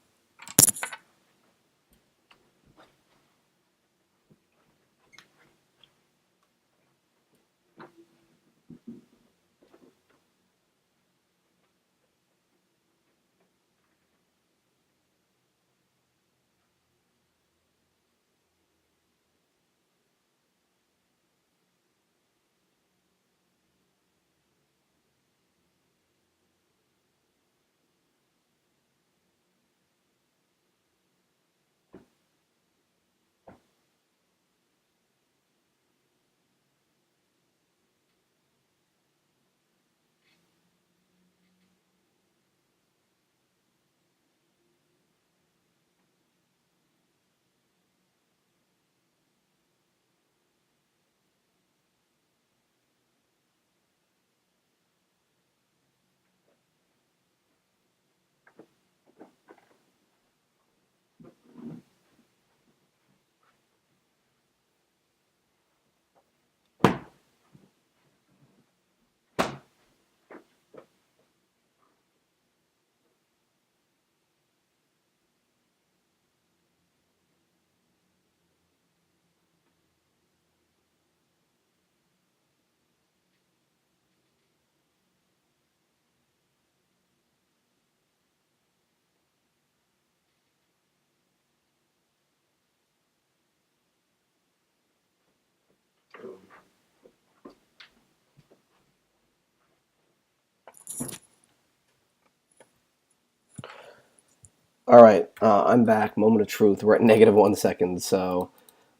All right, I'm back. Moment of truth. We're at negative 1 second, so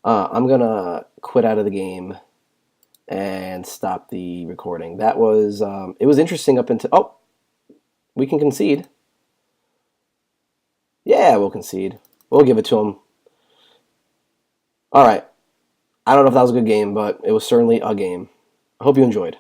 I'm gonna quit out of the game and stop the recording. That was it was interesting up until we can concede. Yeah, we'll concede. We'll give it to him. All right. I don't know if that was a good game, but it was certainly a game. I hope you enjoyed.